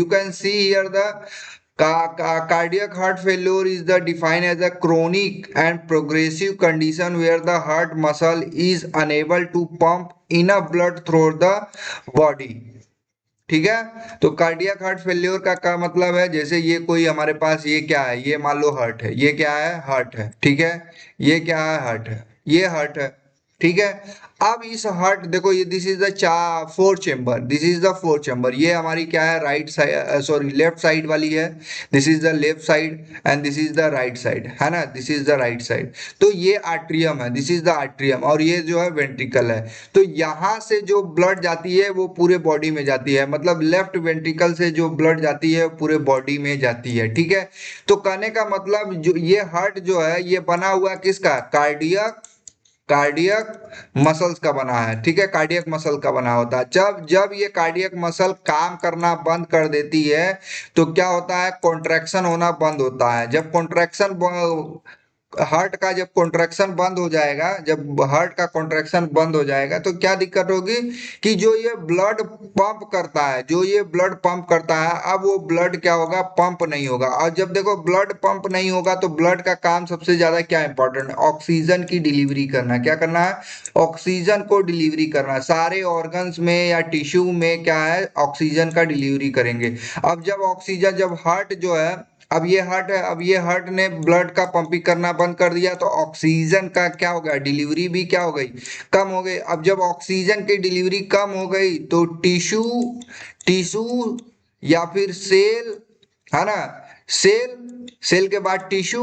You can see here the cardiac heart failure is the defined as a chronic and progressive condition where the heart muscle is unable to pump enough blood through the body. ठीक है, तो cardiac heart failure का मतलब है, जैसे ये कोई हमारे पास ये क्या है, ये मान लो हार्ट है, ये क्या है हार्ट है, ठीक है, ये क्या है हार्ट है, ये हार्ट है, ठीक है। अब इस हार्ट देखो, ये this is the four chamber, this is the four chamber, ये हमारी क्या है right side, sorry left side वाली है, this is the left side and this is the right side, है ना, this is the right side. तो ये आर्ट्रियम है, दिस इज द आर्ट्रियम, और ये जो है वेंट्रिकल है। तो यहाँ से जो ब्लड जाती है वो पूरे बॉडी में जाती है, मतलब लेफ्ट वेंट्रिकल से जो ब्लड जाती है पूरे बॉडी में जाती है, ठीक है। तो कहने का मतलब जो ये हार्ट जो है ये बना हुआ किसका, कार्डियक, कार्डियक मसल्स का बना है, ठीक है, कार्डियक मसल का बना होता है। जब जब ये कार्डियक मसल काम करना बंद कर देती है तो क्या होता है, कॉन्ट्रैक्शन होना बंद होता है। जब कॉन्ट्रैक्शन हार्ट का जब कॉन्ट्रैक्शन बंद हो जाएगा, जब हार्ट का कॉन्ट्रैक्शन बंद हो जाएगा तो क्या दिक्कत होगी कि जो ये ब्लड पंप करता है, जो ये ब्लड पंप करता है, अब वो ब्लड क्या होगा, पंप नहीं होगा। और जब देखो ब्लड पंप नहीं होगा तो ब्लड का काम सबसे ज्यादा क्या इंपॉर्टेंट है, ऑक्सीजन की डिलीवरी करना। क्या करना है, ऑक्सीजन को डिलीवरी करना। सारे ऑर्गन्स में या टिश्यू में क्या है, ऑक्सीजन का डिलीवरी करेंगे। अब जब ऑक्सीजन, जब हार्ट जो है, अब ये हार्ट है, अब ये हार्ट ने ब्लड का पंपिंग करना बंद कर दिया तो ऑक्सीजन का क्या हो गया, डिलीवरी भी क्या हो गई, कम हो गई। अब जब ऑक्सीजन की डिलीवरी कम हो गई तो टिश्यू, टिश्यू या फिर सेल, है ना, सेल, सेल के बाद टिश्यू,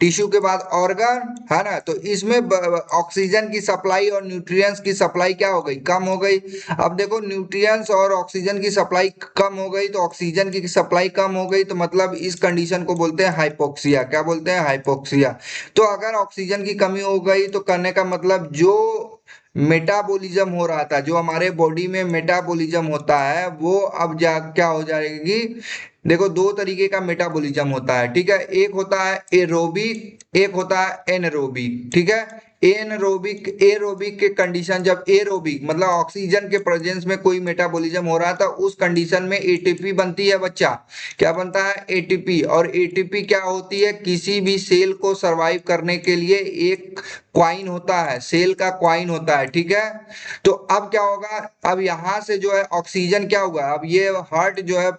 टिश्यू के बाद ऑर्गन, है ना। तो इसमें ऑक्सीजन की सप्लाई और न्यूट्रिएंट्स की सप्लाई क्या हो गई, कम हो गई। अब देखो न्यूट्रिएंट्स और ऑक्सीजन की सप्लाई कम हो गई, तो ऑक्सीजन की सप्लाई कम हो गई तो मतलब इस कंडीशन को बोलते हैं हाइपोक्सिया। क्या बोलते हैं, हाइपोक्सिया। तो अगर ऑक्सीजन की कमी हो गई तो करने का मतलब जो मेटाबॉलिज्म हो रहा था, जो हमारे बॉडी में मेटाबॉलिज्म होता है वो अब जा क्या हो जाएगी। देखो दो तरीके का मेटाबॉलिज्म होता है, ठीक है, एक होता है एरोबिक, एक होता है एनरोबिक, ठीक है। एनरोबिक, एरोबिक के कंडीशन, जब एरोबिक मतलब ऑक्सीजन के प्रेजेंस में कोई मेटाबॉलिज्म हो रहा था, उस कंडीशन में एटीपी बनती है बच्चा। क्या बनता है, एटीपी। और एटीपी क्या होती है, किसी भी सेल को सरवाइव करने के लिए एक क्वाइन होता है, सेल का क्वाइन होता है, ठीक है। तो अब क्या होगा, अब यहां से जो है ऑक्सीजन क्या होगा, अब ये हार्ट जो है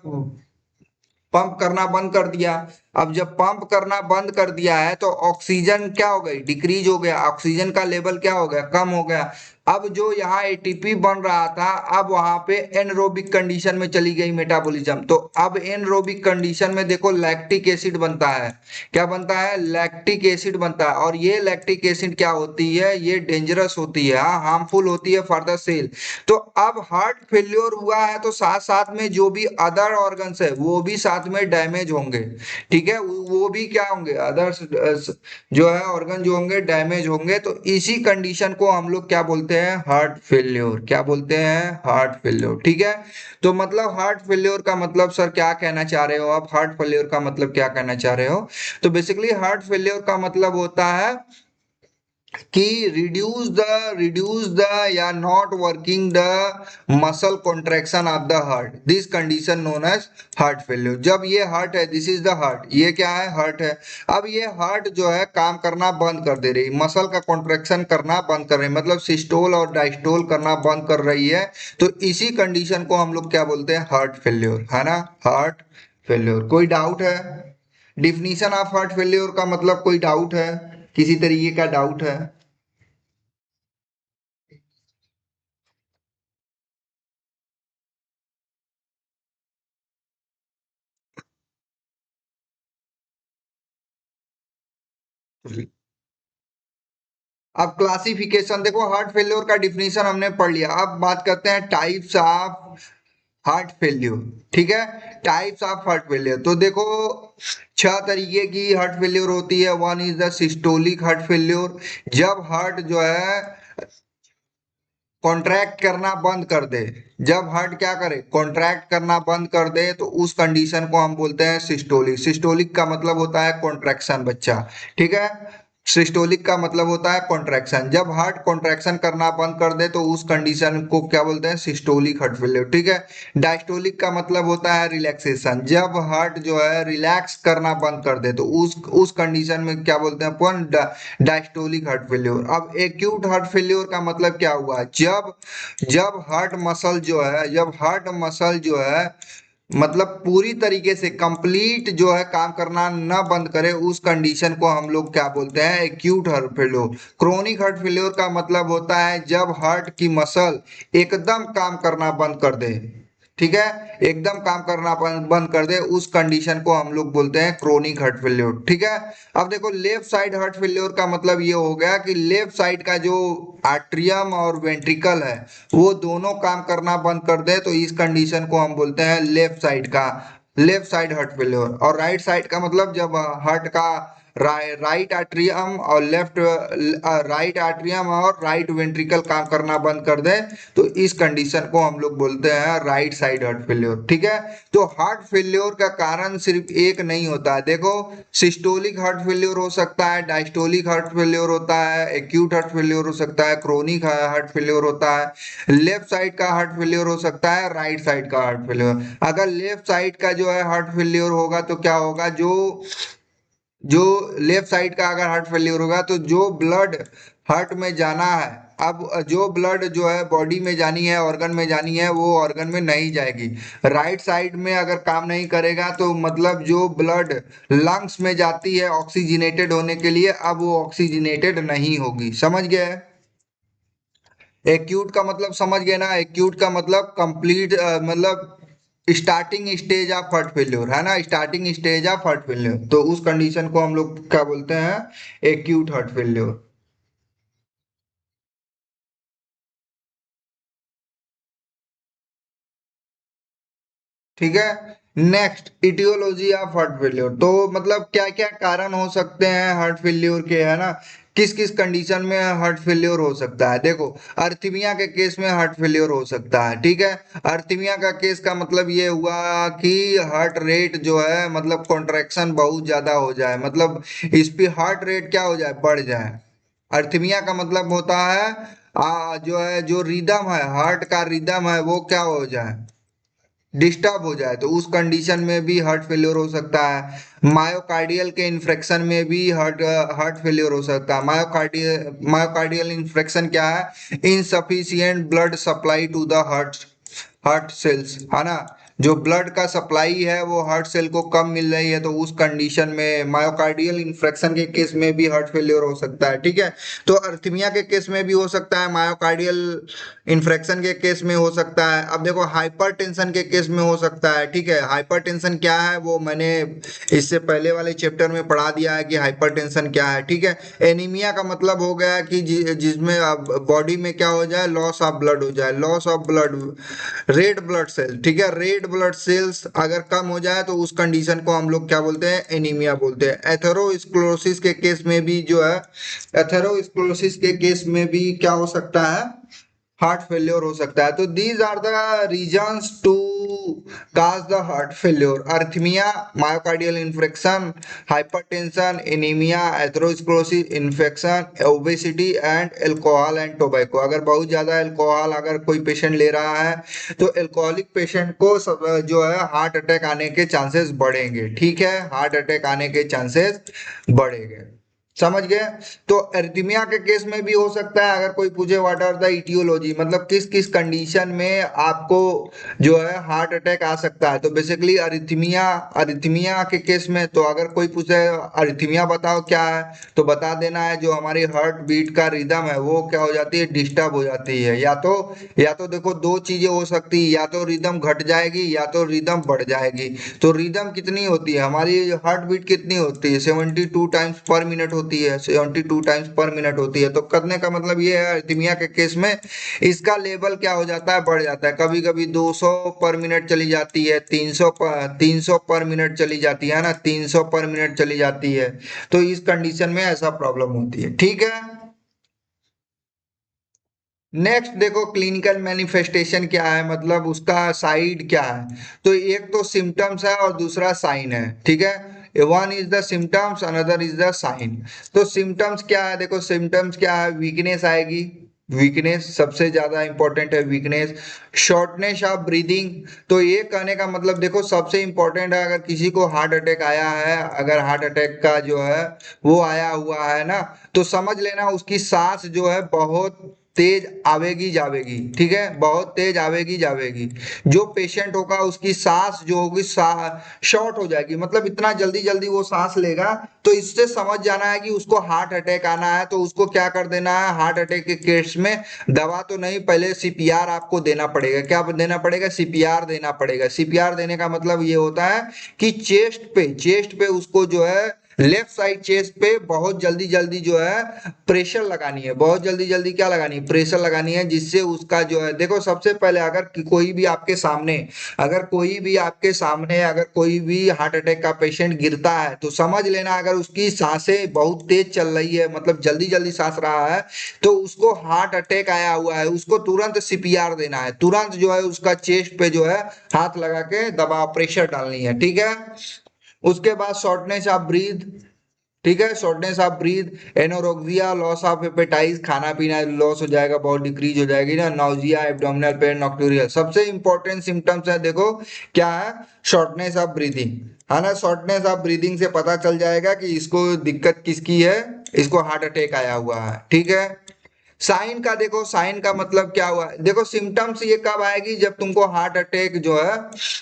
पंप करना बंद कर दिया। अब जब पंप करना बंद कर दिया है तो ऑक्सीजन क्या हो गई, डिक्रीज हो गया, ऑक्सीजन का लेवल क्या हो गया, कम हो गया। अब जो यहाँ एटीपी बन रहा था, अब वहां पे एनरोबिक कंडीशन में चली गई मेटाबॉलिज्म। तो अब एनरोबिक कंडीशन में देखो लैक्टिक एसिड बनता है। क्या बनता है, लैक्टिक एसिड बनता है। और ये लैक्टिक एसिड क्या होती है, ये डेंजरस होती है, हार्मफुल होती है फॉर द सेल। तो अब हार्ट फेल्योर हुआ है तो साथ साथ में जो भी अदर ऑर्गन्स है वो भी साथ में डैमेज होंगे, ठीक है, वो भी क्या होंगे, अदर्स जो है ऑर्गन जो होंगे डैमेज होंगे। तो इसी कंडीशन को हम लोग क्या बोलते हैं, हार्ट फेल्योर। क्या बोलते हैं, हार्ट फेल्योर, ठीक है। तो मतलब हार्ट फेल्योर का मतलब सर क्या कहना चाह रहे हो आप, हार्ट फेल्योर का मतलब क्या कहना चाह रहे हो। तो बेसिकली हार्ट फेल्योर का मतलब होता है कि रिड्यूस द या not working the muscle contraction of the heart, this condition known as heart failure. जब ये हार्ट है, दिस इज द हार्ट, ये क्या है, हार्ट है। अब ये हार्ट जो है काम करना बंद कर दे रही, मसल का कॉन्ट्रैक्शन करना बंद कर रही, मतलब सिस्टोल और डायस्टोल करना बंद कर रही है। तो इसी कंडीशन को हम लोग क्या बोलते हैं, हार्ट फेल्योर, है ना, हार्ट फेल्योर। कोई डाउट है, डिफिनीशन ऑफ हार्ट फेल्योर का मतलब कोई डाउट है, किसी तरीके का डाउट है। अब क्लासिफिकेशन देखो, हार्ट फेल्योर का डिफिनीशन हमने पढ़ लिया। अब बात करते हैं टाइप्स ऑफ हार्ट फेल्योर, ठीक है। टाइप्स ऑफ हार्ट फेल्योर, तो देखो छह तरीके की हार्ट फेल्योर होती है। One is the systolic heart failure, जब हार्ट जो है कॉन्ट्रैक्ट करना बंद कर दे, जब हार्ट क्या करे, कॉन्ट्रैक्ट करना बंद कर दे, तो उस कंडीशन को हम बोलते हैं सिस्टोलिक। सिस्टोलिक का मतलब होता है कॉन्ट्रैक्शन बच्चा, ठीक है। सिस्टोलिक का मतलब होता है कॉन्ट्रैक्शन। जब हार्ट कॉन्ट्रैक्शन करना बंद कर दे तो उस कंडीशन को क्या बोलते हैं, सिस्टोलिक हार्ट फेलियर। ठीक है। डायस्टोलिक का मतलब होता है रिलैक्सेशन। जब हार्ट जो है रिलैक्स करना बंद कर दे तो उस कंडीशन में क्या बोलते हैं अपन, डायस्टोलिक हार्ट फेलियर। अब एक्यूट हार्ट फेलियर का मतलब क्या हुआ, जब जब हार्ट मसल जो है, जब हार्ट मसल जो है मतलब पूरी तरीके से कंप्लीट जो है काम करना ना बंद करे, उस कंडीशन को हम लोग क्या बोलते हैं, acute heart failure. Chronic heart failure का मतलब होता है जब हार्ट की मसल एकदम काम करना बंद कर दे। ठीक है, एकदम काम करना बंद कर दे, उस कंडीशन को हम लोग बोलते हैं क्रोनिक हार्ट फेल्योर। ठीक है। अब देखो लेफ्ट साइड हार्ट फेल्योर का मतलब ये हो गया कि लेफ्ट साइड का जो आर्ट्रियम और वेंट्रिकल है वो दोनों काम करना बंद कर दे, तो इस कंडीशन को हम बोलते हैं लेफ्ट साइड का, लेफ्ट साइड हार्ट फेल्योर। और राइट साइड का मतलब जब हार्ट का राइट आर्ट्रियम और लेफ्ट, राइट आर्ट्रियम और राइट वेंट्रिकल काम करना बंद कर दे, तो इस कंडीशन को हम लोग बोलते हैं राइट साइड हार्ट फेल्योर। ठीक है। तो हार्ट फेल्योर का कारण सिर्फ एक नहीं होता है। देखो सिस्टोलिक हार्ट फेल्योर हो सकता है, डायस्टोलिक हार्ट फेल्योर होता है, एक्यूट हार्ट फेल्योर हो सकता है, क्रोनिक हार्ट फेल्योर होता है, लेफ्ट साइड का हार्ट फेल्योर हो सकता है, राइट साइड का हार्ट फेल्योर। अगर लेफ्ट साइड का जो है हार्ट फेल्योर होगा तो क्या होगा, जो जो लेफ्ट साइड का अगर हार्ट फेल्योर होगा तो जो ब्लड हार्ट में जाना है, अब जो ब्लड जो है बॉडी में जानी है, ऑर्गन में जानी है, वो ऑर्गन में नहीं जाएगी। राइट साइड में अगर काम नहीं करेगा तो मतलब जो ब्लड लंग्स में जाती है ऑक्सीजनेटेड होने के लिए, अब वो ऑक्सीजनेटेड नहीं होगी। समझ गए। एक्यूट का मतलब समझ गए ना, एक्यूट का मतलब कंप्लीट, मतलब starting stage of heart failure है ना, starting stage of heart failure, तो उस कंडीशन को हम लोग क्या बोलते हैं, एक्यूट हार्ट फेल्योर। ठीक है। Next, aetiology of heart failure. तो मतलब क्या क्या कारण हो सकते हैं हार्ट फेल्योर के, है ना, किस किस कंडीशन में हार्ट फेल्योर हो सकता है। देखो अर्थीमिया के केस में हार्ट फेल्योर हो सकता है। ठीक है। अर्थीमिया का केस का मतलब ये हुआ कि हार्ट रेट जो है मतलब कॉन्ट्रैक्शन बहुत ज्यादा हो जाए, मतलब इस पे हार्ट रेट क्या हो जाए, बढ़ जाए। अर्थीमिया का मतलब होता है जो है जो रिदम है, हार्ट का रिदम है वो क्या हो जाए, डिस्टर्ब हो जाए, तो उस कंडीशन में भी हार्ट फेल्योर हो सकता है। मायोकार्डियल के इन्फेक्शन में भी हार्ट हार्ट फेल्योर हो सकता है। मायोकार्डियल इन्फेक्शन क्या है, insufficient blood supply to the heart, heart cells, है ना, जो ब्लड का सप्लाई है वो हार्ट सेल को कम मिल रही है, तो उस कंडीशन में मायोकार्डियल इन्फेक्शन के केस में भी हार्ट फेल्योर हो सकता है। ठीक है। तो अर्थीमिया के केस में भी हो सकता है, मायोकार्डियल इन्फ्रेक्शन के केस में हो सकता है। अब देखो हाइपरटेंशन के केस में हो सकता है। ठीक है। हाइपरटेंशन क्या है वो मैंने इससे पहले वाले चैप्टर में पढ़ा दिया है कि हाइपरटेंशन क्या है। ठीक है। एनीमिया का मतलब हो गया कि जिसमें बॉडी में क्या हो जाए, लॉस ऑफ ब्लड हो जाए, loss of blood, red blood cell. ठीक है। रेड ब्लड सेल्स अगर कम हो जाए तो उस कंडीशन को हम लोग क्या बोलते हैं, एनीमिया बोलते हैं। एथेरोस्क्लेरोसिस के केस में भी जो है, एथेरोस्क्लेरोसिस के केस में भी क्या हो सकता है, हार्ट फेल्योर हो सकता है। तो these are the reasons to cause the heart failure, arrhythmia, myocardial infection, hypertension, anaemia, atherosclerosis, infection, obesity and alcohol and tobacco. अगर बहुत ज्यादा अल्कोहल अगर कोई पेशेंट ले रहा है तो अल्कोहलिक पेशेंट को जो है हार्ट अटैक आने के चांसेस बढ़ेंगे। ठीक है, हार्ट अटैक आने के चांसेस बढ़ेंगे। समझ गए। तो एरिथमिया के केस में भी हो सकता है, अगर कोई पूछे व्हाट आर द इटियोलॉजी, मतलब किस किस कंडीशन में आपको जो है हार्ट अटैक आ सकता है, तो बेसिकली अरिथमिया, अरिथमिया के केस में तो अगर कोई पूछे अरिथमिया बताओ क्या है, तो बता देना है जो हमारी हार्ट बीट का रिदम है वो क्या हो जाती है, डिस्टर्ब हो जाती है। या तो देखो दो चीजें हो सकती है, या तो रिदम घट जाएगी या तो रिदम बढ़ जाएगी। तो रिदम कितनी होती है, हमारी हार्ट बीट कितनी होती है, 72 टाइम्स पर मिनट होती है, 72 टाइम्स पर मिनट होती है। तो करने का मतलब ये है अरिथमिया के केस में इसका लेवल क्या हो जाता है, बढ़ जाता है। कभी कभी 200 पर मिनट चली जाती है, 300 पर मिनट चली जाती है ना, 300 पर मिनट चली जाती है। तो इस कंडीशन में ऐसा प्रॉब्लम होती है। ठीक है। नेक्स्ट देखो क्लिनिकल मैनिफेस्टेशन क्या है, मतलब उसका साइड क्या है। तो एक तो सिम्टम्स है और दूसरा साइन है। ठीक है। One is the symptoms, another is the sign. तो सिम्टम्स क्या है, देखो सिम्टम्स क्या है, वीकनेस आएगी, वीकनेस सबसे ज्यादा इंपॉर्टेंट है, वीकनेस। शॉर्टनेस ऑफ ब्रीदिंग, तो ये कहने का मतलब देखो सबसे इंपॉर्टेंट है, अगर किसी को हार्ट अटैक आया है, अगर हार्ट अटैक का जो है वो आया हुआ है ना, तो समझ लेना उसकी सांस जो है बहुत तेज आवेगी जावेगी, ठीक है, बहुत तेज आवेगी जावेगी। जो पेशेंट होगा उसकी सांस जो होगी शॉर्ट हो जाएगी, मतलब इतना जल्दी जल्दी वो सांस लेगा। तो इससे समझ जाना है कि उसको हार्ट अटैक आना है। तो उसको क्या कर देना है, हार्ट अटैक के केस में दवा तो नहीं, पहले सीपीआर आपको देना पड़ेगा। क्या देना पड़ेगा, सीपीआर देना पड़ेगा। सीपीआर देने का मतलब ये होता है कि चेस्ट पे उसको जो है लेफ्ट साइड चेस्ट पे बहुत जल्दी जल्दी जो है प्रेशर लगानी है, बहुत जल्दी जल्दी क्या लगानी है, प्रेशर लगानी है, जिससे उसका जो है देखो सबसे पहले अगर कोई भी आपके सामने, अगर कोई भी हार्ट अटैक का पेशेंट गिरता है तो समझ लेना अगर उसकी सांसें बहुत तेज चल रही है, मतलब जल्दी जल्दी सांस रहा है, तो उसको हार्ट अटैक आया हुआ है, उसको तुरंत सीपीआर देना है, तुरंत जो है उसका चेस्ट पे जो है हाथ लगा के दबा प्रेशर डालनी है, ठीक है। उसके बाद शॉर्टनेस ऑफ ब्रीथ, ठीक है, shortness of breath, anorexia, loss of appetite, खाना पीना लॉस हो जाएगा, बहुत डिक्रीज हो जाएगी ना, नाउजिया, एब्डोमिनल पेन, नॉक्टूरिया। सबसे इंपॉर्टेंट सिम्टम्स है देखो क्या है, शॉर्टनेस ऑफ ब्रीदिंग, है ना। शॉर्टनेस ऑफ ब्रीदिंग से पता चल जाएगा कि इसको दिक्कत किसकी है, इसको हार्ट अटैक आया हुआ है, ठीक है। साइन का देखो, साइन का मतलब क्या हुआ, देखो सिम्टम्स ये कब आएगी, जब तुमको हार्ट अटैक जो है,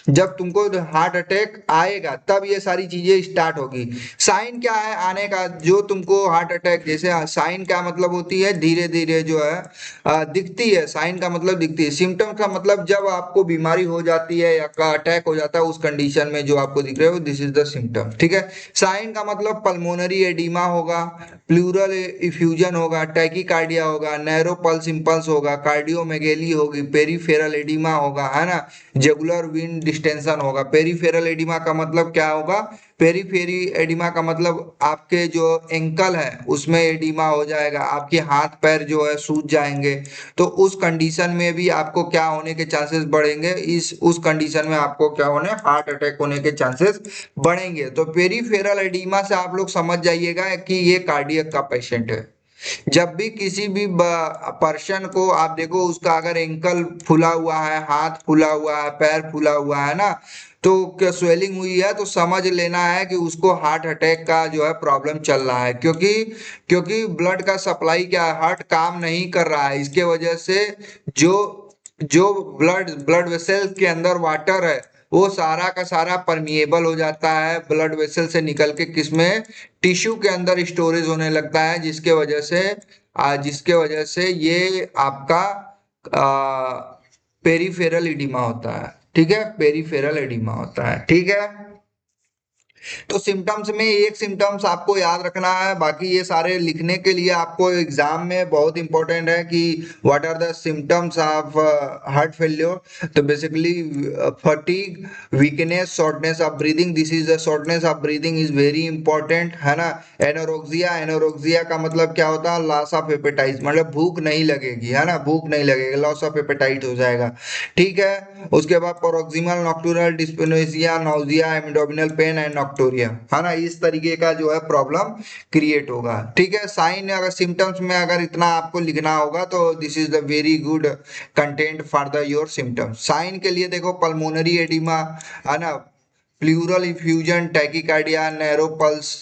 जब तुमको हार्ट अटैक आएगा तब ये सारी चीजें स्टार्ट होगी। साइन क्या है आने का, जो तुमको हार्ट अटैक, जैसे साइन का मतलब होती है धीरे धीरे जो है दिखती है, साइन का मतलब दिखती है। सिम्टम्स का मतलब जब आपको बीमारी हो जाती है या का अटैक हो जाता है उस कंडीशन में जो आपको दिख रहे हो, दिस इज द सिम्टम, ठीक है। साइन का मतलब पल्मोनरी एडिमा होगा, प्लूरल इफ्यूजन होगा, टैकीकार्डिया होगा, नैरो पल्स इंपल्स होगा, कार्डियोमेगेली होगी, पेरीफेरल एडिमा होगा, है ना, जुगुलर वेन डिस्टेंशन होगा। पेरीफेरल एडिमा का मतलब क्या होगा, पेरीफेरी एडिमा का मतलब आपके जो एंकल है उसमें एडिमा हो जाएगा, आपके हाथ पैर जो है सूज जाएंगे। तो उस कंडीशन में भी आपको क्या होने के चांसेस बढ़ेंगे, इस उस कंडीशन में आपको क्या होने, हार्ट अटैक होने के चांसेस बढ़ेंगे। तो पेरीफेरल एडिमा से आप लोग समझ जाइएगा कि ये कार्डियक का पेशेंट है। जब भी किसी भी पर्सन को आप देखो, उसका अगर एंकल फूला हुआ है, हाथ फूला हुआ है, पैर फूला हुआ है ना, तो क्या स्वेलिंग हुई है, तो समझ लेना है कि उसको हार्ट अटैक का जो है प्रॉब्लम चल रहा है। क्योंकि क्योंकि ब्लड का सप्लाई क्या है, हार्ट काम नहीं कर रहा है, इसके वजह से जो जो ब्लड वेसल्स के अंदर वाटर है वो सारा का सारा परमिएबल हो जाता है, ब्लड वेसल से निकल के किसमें, टिश्यू के अंदर स्टोरेज होने लगता है, जिसके वजह से ये आपका पेरीफेरल एडिमा होता है, ठीक है, पेरीफेरल एडिमा होता है, ठीक है। तो सिम्टम्स में एक सिम्टम्स आपको याद रखना है, बाकी ये सारे लिखने के लिए आपको एग्जाम में बहुत इंपॉर्टेंट है कि what are the symptoms of heart failure. तो basically fatigue, weakness, shortness of breathing, this is the shortness of breathing is very important, है ना। एनोरेक्सिया, एनोरेक्सिया का मतलब क्या होता है, लॉस ऑफ एपेटाइट, मतलब भूख नहीं लगेगी, है ना, भूख नहीं लगेगी, लॉस ऑफ एपेटाइट हो जाएगा, ठीक है। उसके बाद paroxysmal नॉक्टूरनल डिस्पेनोसिया, nausea, abdominal pain and नॉक्टूरिया, है ना, इस तरीके का जो है प्रॉब्लम क्रिएट होगा, ठीक है। साइन अगर सिम्टम्स में अगर इतना आपको लिखना होगा तो this is the very good content for the your symptoms. Sign के लिए देखो पल्मोनरी एडिमा, है ना, pleural effusion, tachycardia, narrow pulse,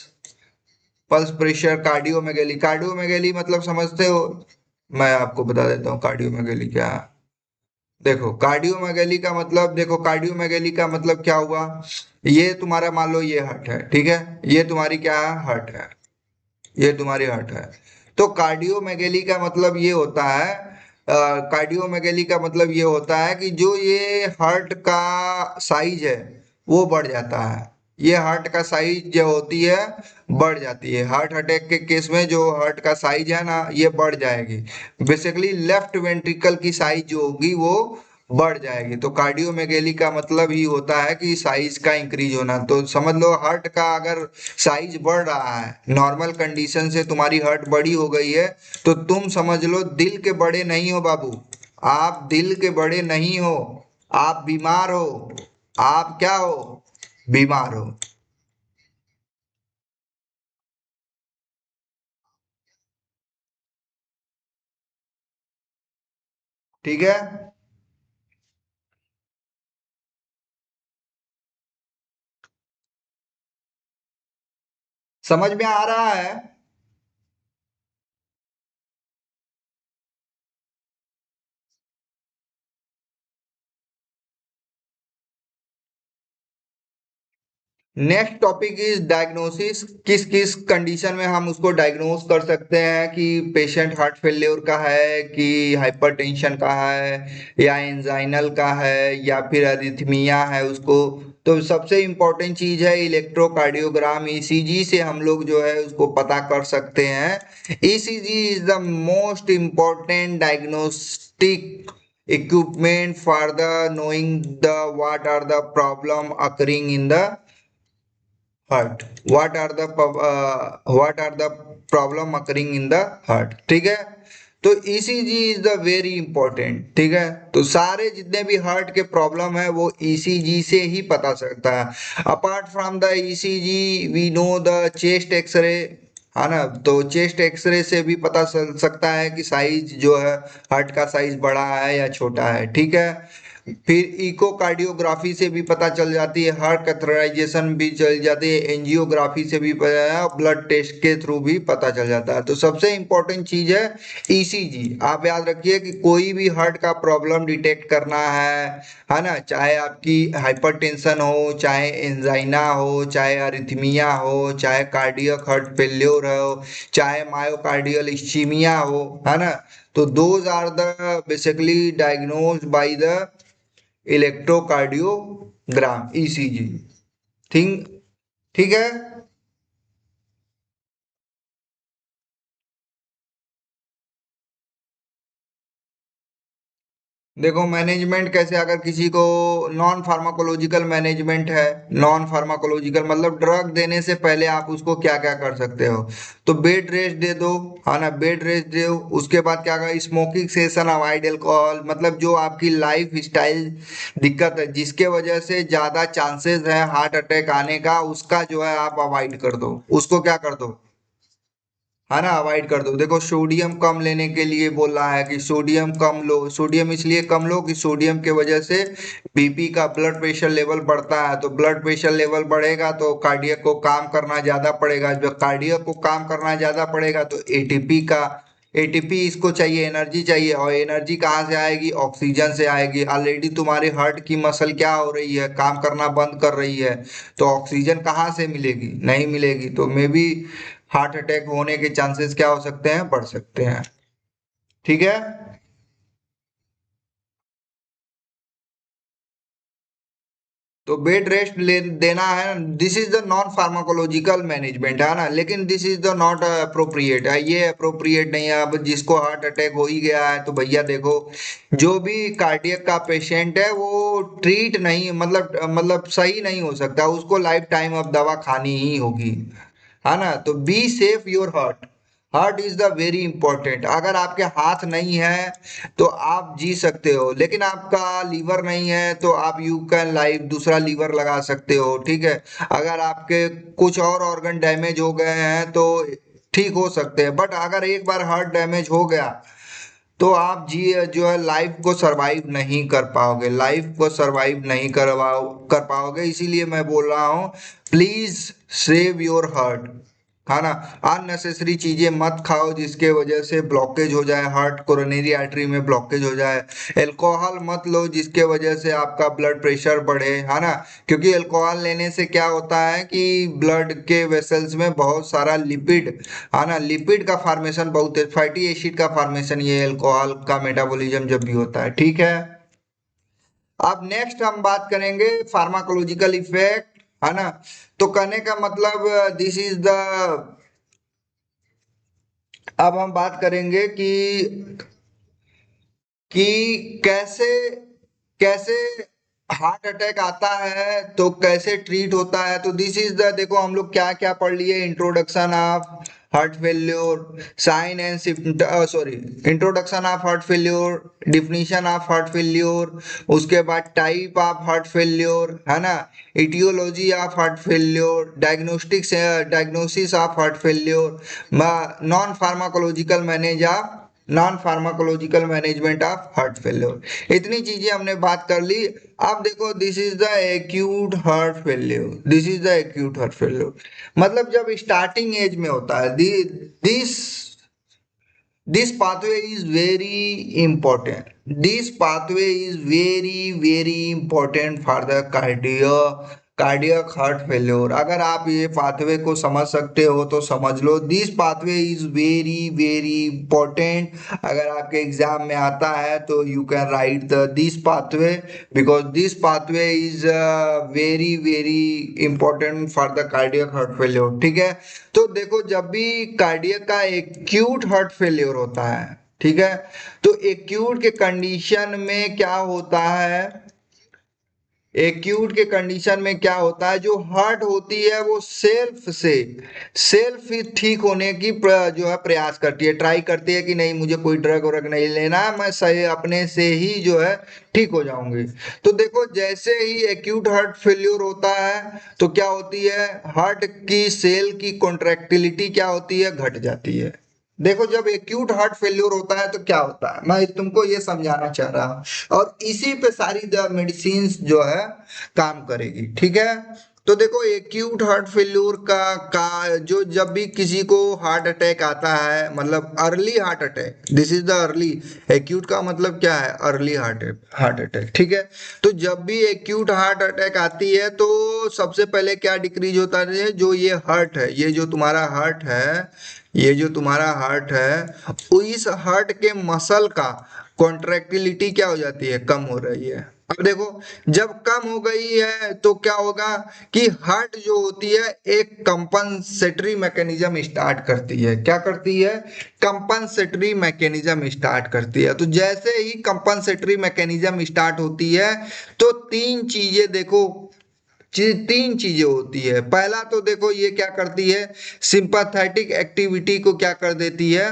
pulse pressure, cardiomegaly. Cardiomegaly मतलब समझते हो, मैं आपको बता देता हूँ कार्डियोमेगेली क्या है। देखो कार्डियोमेगेली का मतलब, देखो कार्डियोमेगेली का मतलब क्या हुआ, ये तुम्हारा मान लो ये हर्ट है, ठीक है, ये तुम्हारी क्या है, हर्ट है, ये तुम्हारी हर्ट है। तो कार्डियोमेगेली का मतलब ये होता है, कार्डियोमेगेली का मतलब ये होता है कि जो ये हार्ट का साइज है वो बढ़ जाता है, ये हार्ट का साइज जो होती है बढ़ जाती है। हार्ट अटैक के केस में जो हार्ट का साइज है ना ये बढ़ जाएगी, बेसिकली लेफ्ट वेंट्रिकल की साइज जो होगी वो बढ़ जाएगी। तो कार्डियोमेगेली का मतलब ही होता है कि साइज का इंक्रीज होना। तो समझ लो हार्ट का अगर साइज बढ़ रहा है, नॉर्मल कंडीशन से तुम्हारी हार्ट बड़ी हो गई है, तो तुम समझ लो दिल के बड़े नहीं हो बाबू, आप दिल के बड़े नहीं हो, आप बीमार हो। आप क्या हो, बीमार हो। ठीक है, समझ में आ रहा है? Next topic is diagnosis. किस किस कंडीशन में हम उसको डायग्नोस कर सकते हैं कि पेशेंट हार्ट फेल्योर का है, कि हाइपरटेंशन का है, या एंजाइनल का है, या फिर अरिथमिया है उसको। तो सबसे इम्पोर्टेंट चीज है इलेक्ट्रोकार्डियोग्राम, ईसीजी से हम लोग जो है उसको पता कर सकते हैं। ECG is the most important diagnostic equipment for the knowing the what are the problem occurring in the heart, what are the problem occurring in the heart. ठीक है, तो ECG is the very important. ठीक है, तो सारे जितने भी heart के प्रॉब्लम है वो ईसीजी से ही पता चलता है। Apart from the ECG we know the chest X ray, है ना। तो चेस्ट एक्सरे से भी पता चल सकता है कि साइज जो है हार्ट का साइज बड़ा है या छोटा है। ठीक है, फिर इकोकार्डियोग्राफी से भी पता चल जाती है, हार्ट कैथेटराइजेशन भी चल जाती है, एंजियोग्राफी से भी ब्लड टेस्ट के थ्रू भी पता चल जाता है। तो सबसे इंपॉर्टेंट चीज है ईसीजी। आप याद रखिए कि कोई भी हार्ट का प्रॉब्लम डिटेक्ट करना है ना, चाहे आपकी हाइपरटेंशन हो, चाहे एंजाइना हो, चाहे अरिथमिया हो, चाहे कार्डियक हार्ट फेल्योर हो, चाहे मायोकार्डियल इस्चीमिया हो, है ना। तो those are the basically diagnosed by the electrocardiogram, ECG. Think, ठीक है। देखो मैनेजमेंट कैसे, अगर किसी को नॉन फार्माकोलॉजिकल मैनेजमेंट है, नॉन फार्माकोलॉजिकल मतलब ड्रग देने से पहले आप उसको क्या क्या कर सकते हो। तो बेड रेस्ट दे दो, है ना, बेड रेस्ट दो। उसके बाद क्या कर, स्मोकिंग सेशन, अवॉइड अल्कोहल, मतलब जो आपकी लाइफ स्टाइल दिक्कत है जिसके वजह से ज्यादा चांसेस है हार्ट अटैक आने का, उसका जो है आप अवॉइड कर दो, उसको क्या कर दो, है ना, अवॉइड कर दो। देखो सोडियम कम लेने के लिए बोल रहा है कि सोडियम कम लो। सोडियम इसलिए कम लो कि सोडियम के वजह से बीपी का, ब्लड प्रेशर लेवल बढ़ता है। तो ब्लड प्रेशर लेवल बढ़ेगा तो कार्डियक को काम करना ज्यादा पड़ेगा, जब कार्डियक को काम करना ज्यादा पड़ेगा तो एटीपी का, एटीपी इसको चाहिए, एनर्जी चाहिए। और एनर्जी कहाँ से आएगी, ऑक्सीजन से आएगी। ऑलरेडी तुम्हारे हार्ट की मसल क्या हो रही है, काम करना बंद कर रही है, तो ऑक्सीजन कहाँ से मिलेगी, नहीं मिलेगी। तो मे बी हार्ट अटैक होने के चांसेस क्या हो सकते हैं, बढ़ सकते हैं। ठीक है, तो बेड रेस्ट ले देना है, this is the non pharmacological management, है ना। लेकिन this is the not appropriate है, ये अप्रोप्रिएट नहीं है। अब जिसको हार्ट अटैक हो ही गया है तो भैया देखो, जो भी कार्डियक का पेशेंट है वो ट्रीट नहीं, मतलब सही नहीं हो सकता, उसको लाइफ टाइम अब दवा खानी ही होगी, है ना। तो be safe your heart, heart is the very important. अगर आपके हाथ नहीं है तो आप जी सकते हो, लेकिन आपका लीवर नहीं है तो आप यू कैन लाइव दूसरा लीवर लगा सकते हो। ठीक है, अगर आपके कुछ और ऑर्गन डैमेज हो गए हैं तो ठीक हो सकते हैं, बट अगर एक बार हार्ट डैमेज हो गया तो आप जी जो है लाइफ को सरवाइव नहीं कर पाओगे, लाइफ को सरवाइव नहीं कर पाओगे। इसीलिए मैं बोल रहा हूँ, प्लीज सेव योर हार्ट, है ना। अननेसेसरी चीजें मत खाओ जिसके वजह से ब्लॉकेज हो जाए, हार्ट कोरोनरी आर्टरी में ब्लॉकेज हो जाए। अल्कोहल मत लो जिसके वजह से आपका ब्लड प्रेशर बढ़े, है ना। क्योंकि अल्कोहल लेने से क्या होता है कि ब्लड के वेसल्स में बहुत सारा लिपिड, है ना, लिपिड का फॉर्मेशन बहुत है, फैटी एसिड का फॉर्मेशन ये अल्कोहल का मेटाबॉलिज्म जब भी होता है। ठीक है, अब नेक्स्ट हम बात करेंगे फार्माकोलॉजिकल इफेक्ट, है ना। तो कहने का मतलब दिस इज द, अब हम बात करेंगे कि कैसे कैसे हार्ट अटैक आता है तो कैसे ट्रीट होता है। तो दिस इज द, देखो हम लोग क्या क्या पढ़ लिए, introduction of heart failure, sign and sorry, introduction of heart failure, definition of heart failure, उसके बाद टाइप ऑफ हार्ट फेल्योर, है ना, aetiology of heart failure, diagnosis of heart failure, non pharmacological manage of non pharmacological management of heart failure. इतनी चीजें हमने बात कर ली। अब देखो, this is the acute heart failure, this is the acute heart failure, मतलब जब स्टार्टिंग एज में होता है। This this pathway is very important, this pathway is very important for the cardiac heart failure। अगर आप ये पाथवे को समझ सकते हो तो समझ लो, this pathway is very important. अगर आपके एग्जाम में आता है तो you can write the this pathway, because this pathway is very important for the cardiac heart failure. ठीक है, तो देखो, जब भी कार्डियक का एक्यूट हार्ट फेलियर होता है, ठीक है, तो एक्यूट के कंडीशन में क्या होता है, एक्यूट के कंडीशन में क्या होता है, जो हार्ट होती है वो सेल्फ ही ठीक होने की जो है प्रयास करती है, ट्राई करती है कि नहीं, मुझे कोई ड्रग व्रग नहीं लेना, मैं सही अपने से ही जो है ठीक हो जाऊंगी। तो देखो, जैसे ही एक्यूट हार्ट फेल्योर होता है तो क्या होती है, हार्ट की सेल की कॉन्ट्रैक्टिलिटी क्या होती है, घट जाती है। देखो, जब एक्यूट हार्ट फेल्योर होता है तो क्या होता है, मैं तुमको ये समझाना चाह रहा हूं, और इसी पे सारी द मेडिसिन जो है काम करेगी। ठीक है, तो देखो, एक्यूट हार्ट फेल्योर का जो जब भी किसी को हार्ट अटैक आता है, मतलब early heart attack, this is the early, acute का मतलब क्या है, अर्ली हार्ट अटैक। ठीक है, तो जब भी एक्यूट हार्ट अटैक आती है तो सबसे पहले क्या डिक्रीज होता है, जो ये हार्ट है, ये जो तुम्हारा हार्ट है, ये जो तुम्हारा हार्ट है, इस हार्ट के मसल का कॉन्ट्रैक्टिलिटी क्या हो जाती है, कम हो रही है। अब देखो, जब कम हो गई है तो क्या होगा कि हार्ट जो होती है एक कंपनसेटरी मैकेनिज्म स्टार्ट करती है, क्या करती है, कंपनसेटरी मैकेनिज्म स्टार्ट करती है। तो जैसे ही कंपनसेटरी मैकेनिज्म स्टार्ट होती है तो तीन चीजें देखो, तीन चीजें होती है। पहला तो देखो, ये क्या करती है, सिंपैथेटिक एक्टिविटी को क्या कर देती है,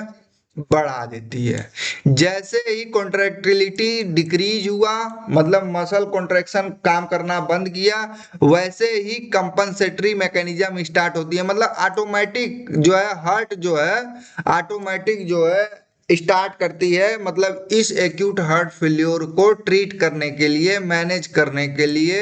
बढ़ा देती है। जैसे ही कॉन्ट्रैक्टिलिटी डिक्रीज हुआ, मतलब मसल कॉन्ट्रैक्शन काम करना बंद किया, वैसे ही कंपनसेटरी मैकेनिज्म स्टार्ट होती है, मतलब ऑटोमेटिक जो है हार्ट जो है, ऑटोमेटिक जो है स्टार्ट करती है, मतलब इस एक्यूट हार्ट फेल्योर को ट्रीट करने के लिए, मैनेज करने के लिए,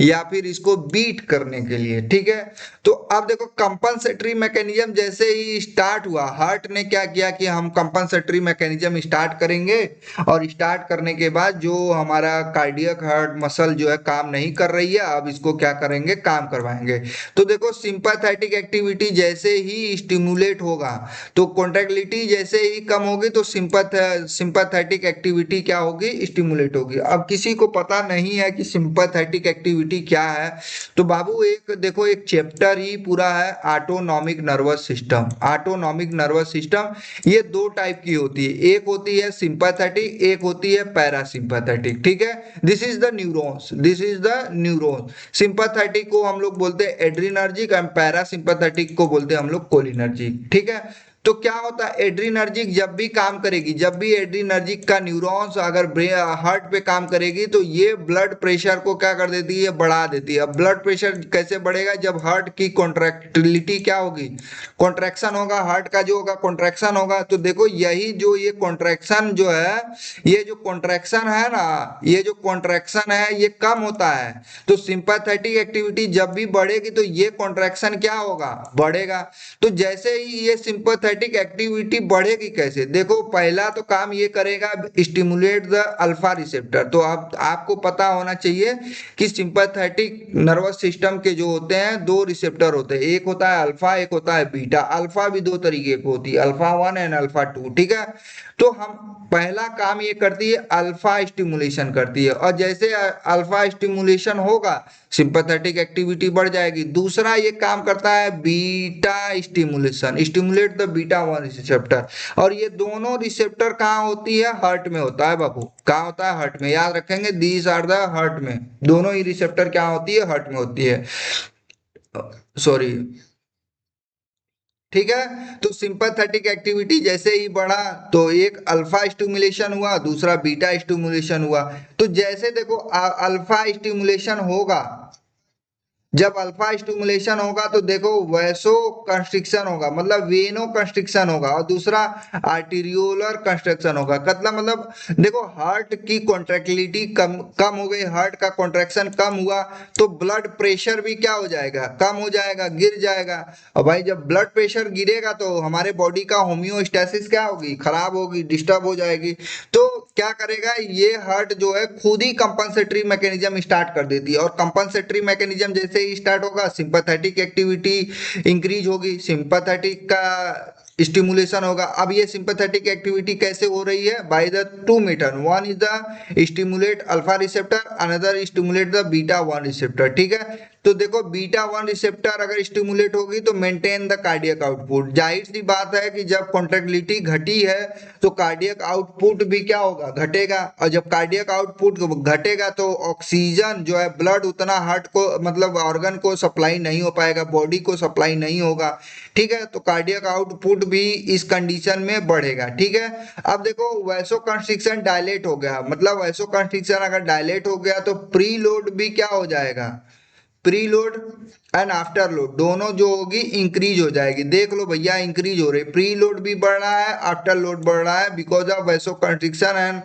या फिर इसको बीट करने के लिए। ठीक है, तो अब देखो, कंपनसेटरी मैकेनिज्म जैसे ही स्टार्ट हुआ, हार्ट ने क्या किया कि हम कंपनसेटरी मैकेनिज्म स्टार्ट करेंगे, और स्टार्ट करने के बाद जो हमारा कार्डियक हार्ट मसल जो है काम नहीं कर रही है, अब इसको क्या करेंगे, काम करवाएंगे। तो देखो, सिंपैथेटिक एक्टिविटी जैसे ही स्टिमुलेट होगा तो कॉन्ट्रैक्टिलिटी जैसे ही कम होगी तो सिंपैथेटिक एक्टिविटी क्या होगी, स्टिमुलेट होगी। अब किसी को पता नहीं है कि सिंपैथेटिक एक्टिविटी क्या है, तो बाबू एक देखो, एक चैप्टर ही पूरा है, autonomic nervous system. Autonomic nervous system ये दो टाइप की होती है, एक होती है सिंपैथेटिक, एक होती है पैरासिम्पैथेटिक। ठीक है, this is the neurons, this is the neurons. Sympathetic को हम लोग बोलते हैं एड्रीनर्जिक, एंड पैरासिम्पैथेटिक को बोलते हैं हम लोग कोलिनर्जिक। ठीक है, तो क्या होता है, एड्रीनर्जिक जब भी काम करेगी, जब भी एड्रीनर्जिक का न्यूरॉन्स अगर हार्ट पे काम करेगी तो ये ब्लड प्रेशर को क्या कर देती है, बढ़ा देती है। अब ब्लड प्रेशर कैसे बढ़ेगा, जब हार्ट की कॉन्ट्रैक्टिलिटी क्या होगी, कॉन्ट्रैक्शन होगा, हार्ट का जो होगा कॉन्ट्रैक्शन होगा। तो देखो, यही जो ये कॉन्ट्रैक्शन जो है, ये जो कॉन्ट्रैक्शन है ना, ये जो कॉन्ट्रैक्शन है ये कम होता है, तो सिंपैथेटिक एक्टिविटी जब भी बढ़ेगी तो ये कॉन्ट्रैक्शन क्या होगा, बढ़ेगा। तो जैसे ही ये सिंपैथेटिक एक्टिविटी बढ़ेगी, कैसे, देखो, पहला तो काम ये करेगा, स्टिमुलेट द अल्फा रिसेप्टर। तो अब आपको पता होना चाहिए कि सिंपैथेटिक नर्वस सिस्टम के जो होते हैं दो रिसेप्टर होते हैं, एक होता है अल्फा, एक होता है बीटा। अल्फा भी दो तरीके की होती है, अल्फा 1 एंड अल्फा 2। ठीक है, तो हम पहला काम ये करती है, अल्फा स्टिमुलेशन करती है, और जैसे अल्फा स्टिमुलेशन होगा सिंपैथेटिक एक्टिविटी बढ़ जाएगी। दूसरा ये काम करता है beta stimulation, stimulate the beta 1 receptor. और ये दोनों रिसेप्टर कहाँ होती है, हार्ट में होता है बाबू, कहाँ होता है, हार्ट में। याद रखेंगे, दीज आर द हार्ट में, दोनों ही रिसेप्टर क्या होती है, हार्ट में होती है, सॉरी। ठीक है, तो सिंपैथेटिक एक्टिविटी जैसे ही बढ़ा तो एक अल्फा स्टिमुलेशन हुआ, दूसरा बीटा स्टिमुलेशन हुआ। तो जैसे देखो, अल्फा स्टिमुलेशन होगा, जब अल्फा स्टिमुलेशन होगा तो देखो वैसो कंस्ट्रिक्शन होगा, मतलब वेनो कंस्ट्रिक्शन होगा, और दूसरा आर्टीरियोलर कंस्ट्रक्शन होगा। मतलब देखो हार्ट की कॉन्ट्रैक्टिलिटी कम कम हो गई, हार्ट का कॉन्ट्रैक्शन कम हुआ तो ब्लड प्रेशर भी क्या हो जाएगा, कम हो जाएगा, गिर जाएगा। और भाई जब ब्लड प्रेशर गिरेगा तो हमारे बॉडी का होम्योस्टेसिस क्या होगी, खराब होगी, डिस्टर्ब हो जाएगी। तो क्या करेगा ये हार्ट जो है खुद ही कंपनसेटरी मैकेनिज्म स्टार्ट कर देती है, और कंपनसेटरी मैकेनिज्म जैसे ही स्टार्ट होगा सिंपैथेटिक एक्टिविटी इंक्रीज होगी, सिंपैथेटिक का स्टिमुलेशन होगा। अब ये सिंपैथेटिक एक्टिविटी कैसे हो रही है, by the two meter, one is the stimulate alpha receptor, another stimulate the beta one receptor. ठीक है, तो देखो बीटा वन रिसेप्टर अगर स्टिमुलेट होगी तो मेंटेन द कार्डियक आउटपुट। जाहिर सी बात है कि जब कॉन्ट्रैक्टिलिटी घटी है तो कार्डियक आउटपुट भी क्या होगा, घटेगा, और जब कार्डियक आउटपुट घटेगा तो ऑक्सीजन जो है ब्लड उतना हार्ट को मतलब ऑर्गन को सप्लाई नहीं हो पाएगा, बॉडी को सप्लाई नहीं होगा। ठीक है, तो कार्डियक आउटपुट भी इस कंडीशन में बढ़ेगा। ठीक है, अब देखो वैसो कंस्ट्रिक्शन डायलेट हो गया, मतलब वैसो कंस्ट्रिक्शन अगर डायलेट हो गया तो प्री लोड भी क्या हो जाएगा, pre load and after load दोनों जो होगी इंक्रीज हो जाएगी। देख लो भैया इंक्रीज हो रही, प्री लोड भी बढ़ रहा है, आफ्टर लोड बढ़ रहा है, because of vasoconstriction and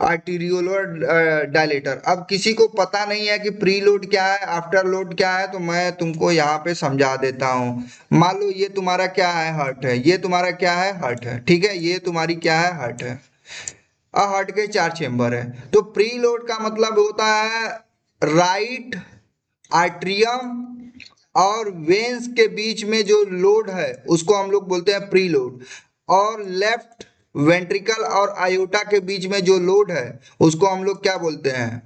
arteriolar dilator. अब किसी को पता नहीं है कि प्री लोड क्या है, आफ्टर लोड क्या है, तो मैं तुमको यहाँ पे समझा देता हूँ। मान लो ये तुम्हारा क्या है, हार्ट है, ये तुम्हारा क्या है, हार्ट है। ठीक है, ये तुम्हारी क्या है, हार्ट है। हार्ट के चार चेंबर है, तो प्री लोड का मतलब होता है राइट आर्ट्रियम और वेन्स के बीच में जो लोड है उसको हम लोग बोलते हैं प्री लोड, और लेफ्ट वेंट्रिकल और आयोटा के बीच में जो लोड है उसको हम लोग क्या बोलते हैं,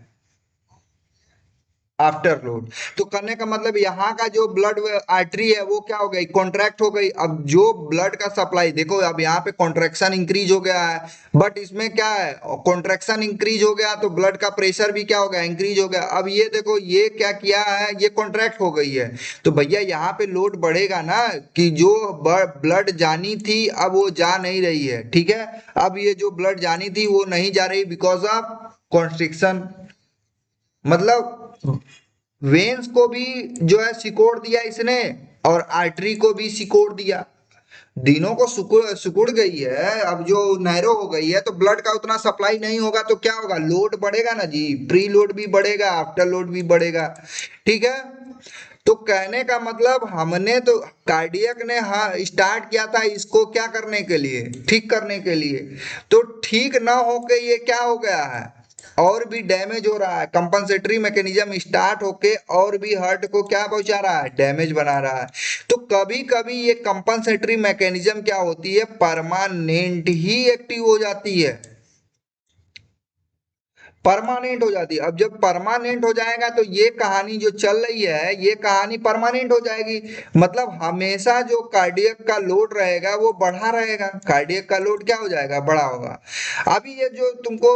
आफ्टर लोड। तो करने का मतलब यहाँ का जो ब्लड आर्टरी है वो क्या हो गई, कॉन्ट्रैक्ट हो गई। अब जो ब्लड का सप्लाई देखो, अब यहाँ पे कॉन्ट्रैक्शन इंक्रीज हो गया है, बट इसमें क्या है, कॉन्ट्रैक्शन इंक्रीज हो गया तो ब्लड का प्रेशर भी क्या हो गया, इंक्रीज हो गया। अब ये देखो ये क्या किया है, ये कॉन्ट्रैक्ट हो गई है, तो भैया यहाँ पे लोड बढ़ेगा ना, कि जो ब्लड जानी थी अब वो जा नहीं रही है। ठीक है, अब ये जो ब्लड जानी थी वो नहीं जा रही बिकॉज ऑफ कॉन्स्ट्रिक्शन। मतलब वेन्स को भी जो है सिकोड़ दिया इसने, और आर्टरी को भी सिकोड़ दिया, तीनों को सिकुड़ गई है। अब जो नैरो हो गई है तो ब्लड का उतना सप्लाई नहीं होगा तो क्या होगा, लोड बढ़ेगा ना जी, प्री लोड भी बढ़ेगा, आफ्टर लोड भी बढ़ेगा। ठीक है, तो कहने का मतलब हमने तो कार्डियक ने हाँ स्टार्ट किया था इसको क्या करने के लिए, ठीक करने के लिए, तो ठीक ना होके ये क्या हो गया है, और भी डैमेज हो रहा है। कंपनसेटरी मैकेनिज्म स्टार्ट होके और भी हार्ट को क्या पहुंचा रहा है, डैमेज बना रहा है। तो कभी कभी ये कंपनसेटरी मैकेनिज्म क्या होती है, परमानेंट ही एक्टिव हो जाती है, परमानेंट हो जाती है। अब जब परमानेंट हो जाएगा तो ये कहानी जो चल रही है ये कहानी परमानेंट हो जाएगी, मतलब हमेशा जो कार्डियक का लोड रहेगा वो बढ़ा रहेगा, कार्डियक का लोड क्या हो जाएगा, बड़ा होगा। अभी ये जो तुमको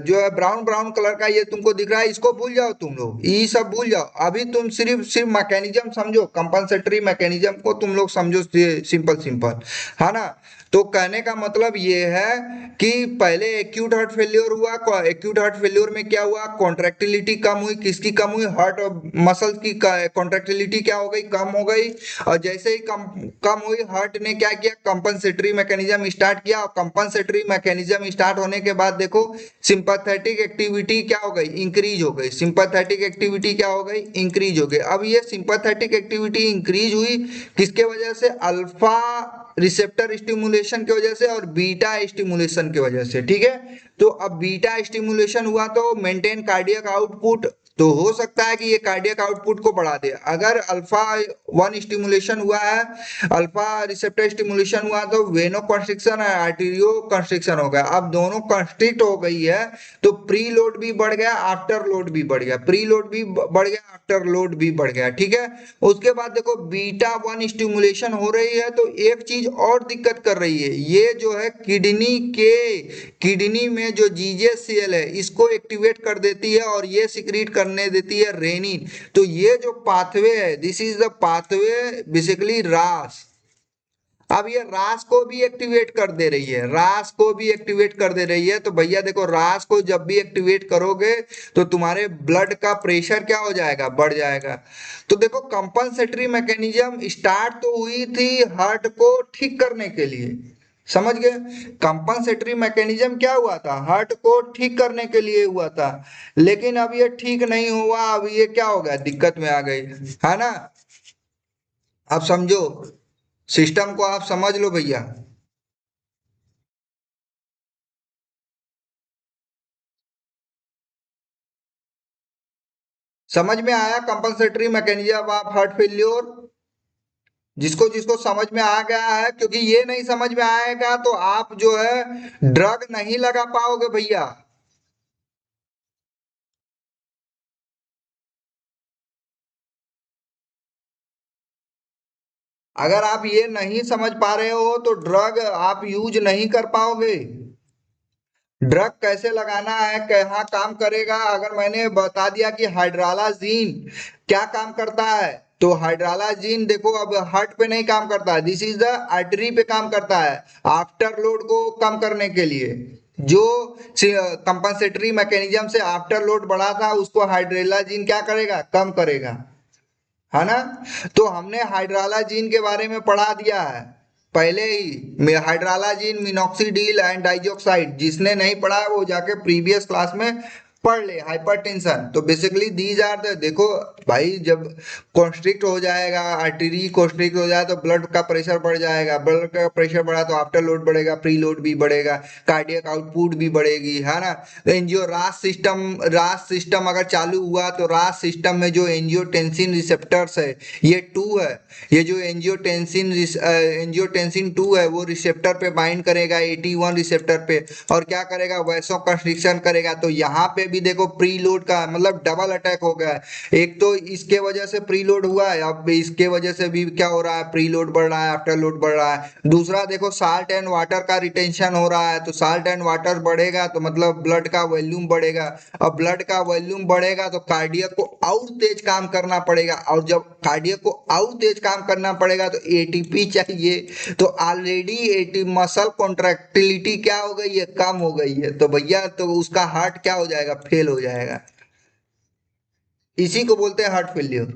जो है ब्राउन ब्राउन कलर का ये तुमको दिख रहा है, इसको भूल जाओ, तुम लोग ये सब भूल जाओ, अभी तुम सिर्फ सिर्फ मैकेनिज्म समझो, कंपनसेटरी मैकेनिज्म को तुम लोग समझो, सिंपल सिंपल, है ना। तो कहने का मतलब ये है कि पहले एक्यूट हार्ट फेल्योर हुआ, एक्यूट हार्ट फेल्योर में क्या हुआ, कॉन्ट्रैक्टिलिटी कम हुई, किसकी कम हुई, हार्ट और मसल की कॉन्ट्रैक्टिलिटी क्या हो गई, कम हो गई। और जैसे ही कम कम हुई हार्ट ने क्या किया, कंपनसेटरी मैकेनिज्म स्टार्ट किया, और कंपनसेटरी मैकेनिज्म स्टार्ट होने के बाद देखो सिंपैथेटिक एक्टिविटी क्या हो गई, इंक्रीज हो गई, सिंपैथेटिक एक्टिविटी क्या हो गई, इंक्रीज हो गई। अब ये सिंपैथेटिक एक्टिविटी इंक्रीज हुई किसके वजह से, अल्फा रिसेप्टर स्टिमुलेशन की वजह से और बीटा स्टिमुलेशन की वजह से। ठीक है, तो अब बीटा स्टिमुलेशन हुआ तो मेंटेन कार्डियक आउटपुट, तो हो सकता है कि ये कार्डियक आउटपुट को बढ़ा दे। अगर अल्फा वन स्टिमुलेशन हुआ है, अल्फा रिसेप्टर स्टिमुलेशन हुआ तो वेनो कंस्ट्रिक्शन और आर्टेरियो कंस्ट्रिक्शन हो गया। अब दोनों कंस्ट्रिक्ट हो गई है तो प्री लोड भी बढ़ गया, आफ्टर लोड भी बढ़ गया, प्री लोड भी बढ़ गया, आफ्टर लोड भी बढ़ गया। ठीक है, उसके बाद देखो बीटा वन स्टिमुलेशन हो रही है तो एक चीज और दिक्कत कर रही है, ये जो है किडनी में जो जीजेसीएल है इसको एक्टिवेट कर देती है और ये सिक्रीट करने देती है रेनिन। तो ये जो पाथवे है, this is the pathway basically रास। अब ये रास को भी एक्टिवेट कर दे रही है, रास को भी एक्टिवेट कर दे रही है। तो भैया देखो, रास को जब भी एक्टिवेट करोगे तो तुम्हारे ब्लड का प्रेशर क्या हो जाएगा, बढ़ जाएगा। तो देखो, कंपनसेटरी मैकेनिज्म स्टार्ट तो हुई थी हार्ट को ठीक करने के लिए, समझ गए। कंपनसेटरी मैकेनिज्म क्या हुआ था, हार्ट को ठीक करने के लिए हुआ था। लेकिन अब ये ठीक नहीं हुआ, अब ये क्या हो गया, दिक्कत में आ गई, है ना। आप समझो, सिस्टम को आप समझ लो भैया। समझ में आया compensatory mechanism of heart failure? जिसको जिसको समझ में आ गया है, क्योंकि ये नहीं समझ में आएगा तो आप जो है ड्रग नहीं लगा पाओगे भैया। अगर आप ये नहीं समझ पा रहे हो तो ड्रग आप यूज नहीं कर पाओगे। ड्रग कैसे लगाना है, कहाँ काम करेगा, अगर मैंने बता दिया कि हाइड्रालाजीन क्या काम करता है, तो हाइड्रालाजीन देखो अब हार्ट पे नहीं काम करता है, दिस इज द आर्टरी पे काम करता है, आफ्टर लोड को कम करने के लिए। जो कंपनसेटरी मैकेनिज्म से आफ्टर लोड बढ़ा था उसको हाइड्रेलाजीन क्या करेगा, कम करेगा, है ना। तो हमने हाइड्रालाजीन के बारे में पढ़ा दिया है पहले ही, हाइड्रालाजीन, मिनॉक्सिडिल एंड डाइजॉक्साइड। जिसने नहीं पढ़ा है वो जाके प्रीवियस क्लास में पढ़ ले। हाइपरटेंशन तो बेसिकली दीज आर द, देखो भाई, जब कॉन्स्ट्रिक्ट हो जाएगा, आर्टरी कॉन्स्ट्रिक्ट हो जाए तो ब्लड का प्रेशर बढ़ जाएगा, ब्लड का प्रेशर बढ़ा तो आफ्टर लोड बढ़ेगा, प्री लोड भी बढ़ेगा, कार्डियक आउटपुट भी बढ़ेगी, है ना। एंजियो रास सिस्टम अगर चालू हुआ तो रास सिस्टम में जो एंजियोटेंसिन रिसेप्टर्स है, ये टू है। ये जो एंजियोटेंसिन टू है वो रिसेप्टर पे बाइंड करेगा, 81 रिसेप्टर पे, और क्या करेगा, वैसो कंस्ट्रिक्शन करेगा। तो यहाँ पे भी देखो प्री लोड का मतलब डबल अटैक हो गया है। एक तो इसके वजह से प्री लोड हुआ है, अब इसके वजह से भी क्या हो रहा है, प्री लोड बढ़ रहा है, आफ्टर लोड बढ़ रहा है। दूसरा देखो, साल्ट एंड वाटर का रिटेंशन हो रहा है, तो साल्ट एंड वाटर बढ़ेगा तो मतलब ब्लड का वॉल्यूम बढ़ेगा। अब ब्लड का वॉल्यूम बढ़ेगा तो कार्डियक को और तेज काम करना पड़ेगा, और जब कार्डियक को और तेज काम करना पड़ेगा तो एटीपी चाहिए। तो ऑलरेडी एटी मसल कॉन्ट्रैक्टिलिटी क्या हो गई है, कम हो गई है, तो भैया तो उसका हार्ट क्या हो जाएगा, फेल हो जाएगा। इसी को बोलते हैं हार्ट फेल्योर।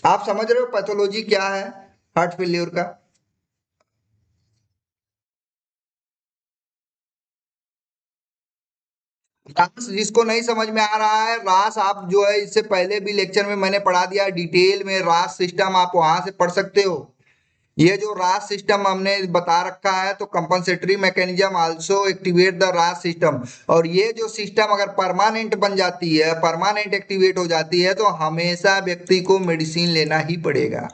आप समझ रहे हो पैथोलॉजी क्या है हार्ट फेल्योर का। रास जिसको नहीं समझ में आ रहा है, रास आप जो है इससे पहले भी लेक्चर में मैंने पढ़ा दिया डिटेल में, रास सिस्टम आप वहां से पढ़ सकते हो। ये जो रास सिस्टम हमने बता रखा है, तो compensatory mechanism also activate the रास सिस्टम। और ये जो सिस्टम अगर परमानेंट बन जाती है, परमानेंट एक्टिवेट हो जाती है, तो हमेशा व्यक्ति को मेडिसिन लेना ही पड़ेगा।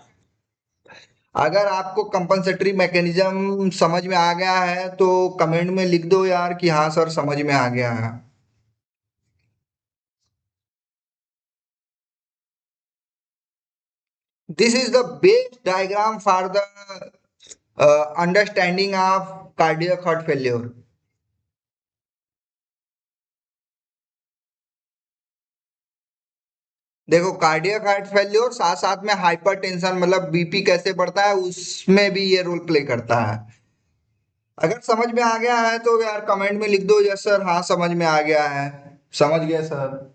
अगर आपको कंपनसेटरी मैकेनिज्म समझ में आ गया है तो कमेंट में लिख दो यार कि हाँ सर समझ में आ गया है। This is the best diagram for the understanding of cardiac heart failure. देखो, कार्डियक हार्ट फेल्योर साथ साथ में हाइपरटेंशन मतलब बीपी कैसे बढ़ता है उसमें भी ये रोल प्ले करता है। अगर समझ में आ गया है तो यार कमेंट में लिख दो यस सर, हाँ समझ में आ गया है, समझ गए सर।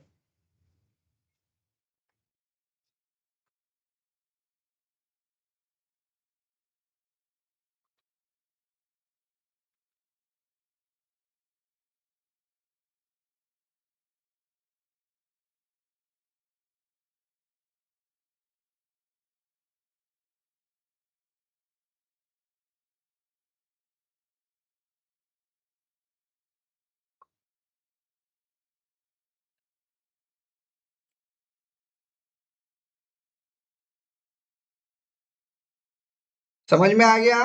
समझ में आ गया।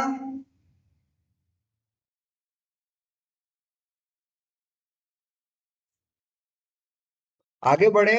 आगे बढ़े।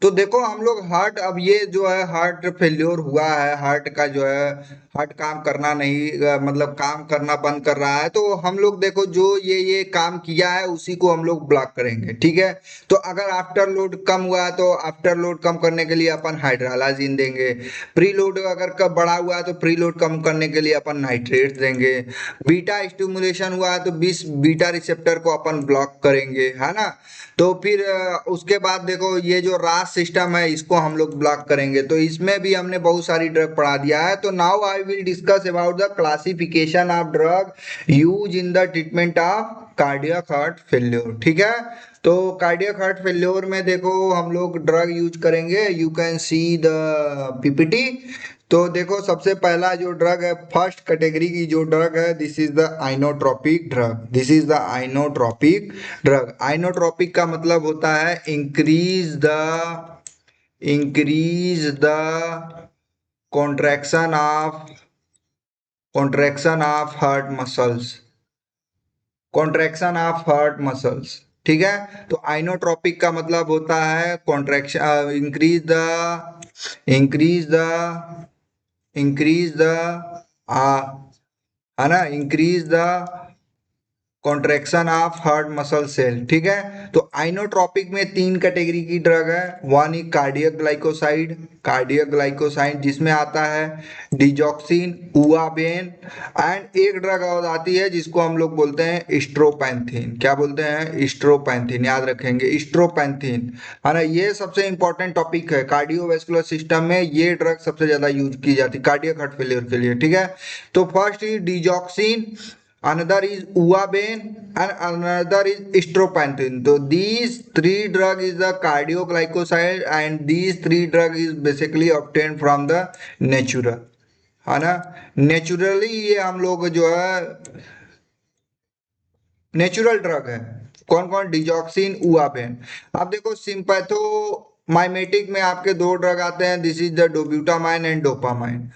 तो देखो हम लोग हार्ट, अब ये जो है हार्ट फेल्योर हुआ है, हार्ट का जो है हार्ट काम करना नहीं मतलब काम करना बंद कर रहा है, तो हम लोग देखो जो ये काम किया है उसी को हम लोग ब्लॉक करेंगे, ठीक है। तो अगर आफ्टर लोड कम हुआ है तो आफ्टर लोड कम करने के लिए अपन हाइड्रालाजिन देंगे। प्री लोड अगर कब बढ़ा हुआ है तो प्री लोड कम करने के लिए अपन नाइट्रेट देंगे। बीटा स्टिमुलेशन हुआ है तो बीस बीटा रिसेप्टर को अपन ब्लॉक करेंगे, है ना। तो फिर उसके बाद देखो ये जो रास सिस्टम है इसको हम लोग ब्लॉक करेंगे, तो इसमें भी हमने बहुत सारी ड्रग पढ़ा दिया है। तो now I will discuss about the classification of drug use in the treatment of cardiac heart failure, ठीक है। तो कार्डियक हार्ट फेल्योर में देखो हम लोग ड्रग यूज करेंगे, you can see the PPT. तो देखो सबसे पहला जो ड्रग है, फर्स्ट कैटेगरी की जो ड्रग है, this is the inotropic drug, this is the inotropic drug. Inotropic का मतलब होता है increase the contraction of heart muscles, contraction of heart muscles, ठीक है। तो आइनोट्रोपिक का मतलब होता है contraction, increase the increase the है ना, increase the contraction of heart muscle cell, ठीक है। तो आइनोट्रोपिक में तीन कैटेगरी की ड्रग है। वन इज कार्डियक ग्लाइकोसाइड जिसमें आता है डिजॉक्सिन, उआबेन, एंड एक ड्रग और आती है जिसको हम लोग बोलते हैं स्ट्रोपैंथिन। क्या बोलते हैं? स्ट्रोपैंथिन, याद रखेंगे स्ट्रोपैंथिन, है ना। ये सबसे इंपॉर्टेंट टॉपिक है कार्डियोवेस्कुलर सिस्टम में, ये ड्रग सबसे ज्यादा यूज की जाती है कार्डियक हार्ट फेलियर के लिए, ठीक है। तो first is digoxin, another is uaben, and another is stropantin. So these three drug is the cardioglycoside, and these three drug is basically obtained from the natural, है ना। नेचुरली ये हम लोग जो है नेचुरल ड्रग है। कौन कौन? डिजॉक्सिन, उआबेन। अब देखो सिंपैथो माइमेटिक में आपके दो ड्रग आते हैं, this is the डोब्यूटामाइन and dopamine,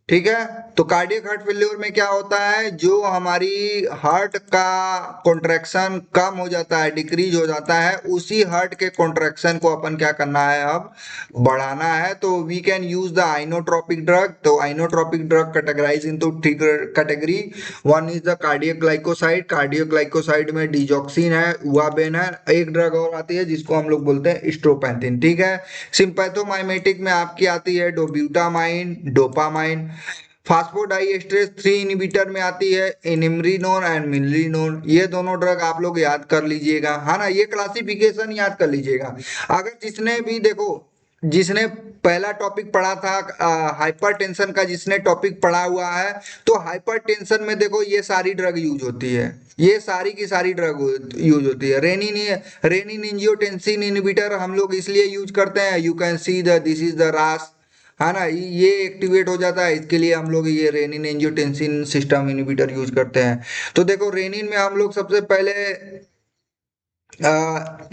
ठीक है। तो कार्डियक हार्ट फेल्योर में क्या होता है, जो हमारी हार्ट का कॉन्ट्रैक्शन कम हो जाता है, डिक्रीज हो जाता है, उसी हार्ट के कॉन्ट्रैक्शन को अपन क्या करना है, अब बढ़ाना है। तो we can use the inotropic drug. तो inotropic drug categorise into three category. One is the cardiac glycoside में डिजॉक्सिन है, उआबेन है, एक ड्रग और आती है जिसको हम लोग बोलते हैं स्ट्रोपैंथिन, ठीक है। सिंपैथोमाइमेटिक में आपकी आती है डोब्यूटामाइन, डोपामाइन। फास्फोडाइएस्ट्रेस 3 इनहिबिटर में आती है इनिम्रिनोन एंड मिनलिनोन। ये दोनों ड्रग आप लोग याद कर लीजिएगा, है ना। ये क्लासिफिकेशन याद कर लीजिएगा। अगर जिसने भी देखो, जिसने पहला टॉपिक पढ़ा था हाइपरटेंशन का, जिसने टॉपिक पढ़ा हुआ है, तो हाइपरटेंशन में देखो ये सारी ड्रग यूज होती है, ये सारी की सारी ड्रग यूज होती है। रेनिन एंजियोटेंसिन इनहिबिटर हम लोग इसलिए यूज करते हैं, you can see the this is the रास, है ना। ये एक्टिवेट हो जाता है, इसके लिए हम लोग ये renin angiotensin system inhibitor use करते हैं। तो देखो रेनिन में हम लोग सबसे पहले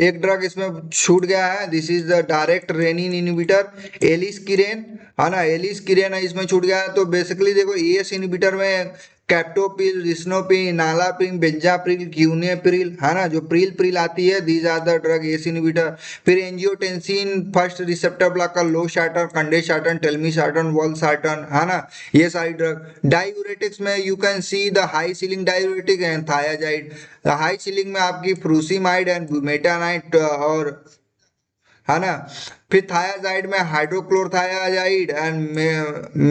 एक ड्रग इसमें छूट गया है, this is the direct renin inhibitor aliskiren, है ना। एलिस्किरेन इसमें छूट गया है। तो बेसिकली देखो एस इनहिबिटर में कैप्टोपिल, रिस्नोपिन, नालापिन, बेंजाप्रिल, क्यूनेप्रिल, है ना, जो प्रिल आती है, these are the drug ACE inhibitor. फिर angiotensin first receptor blocker, losartan, candesartan, telmisartan, valsartan, है ना, ये सारी ड्रग। डायूरेटिक्स में you can see the high ceiling diuretic and thiazide. High ceiling में आपकी फ्रूसिमाइड एंड बुमेटानाइट, और है ना। फिर थायाजाइड में हाइड्रोक्लोरथायाजाइड एंड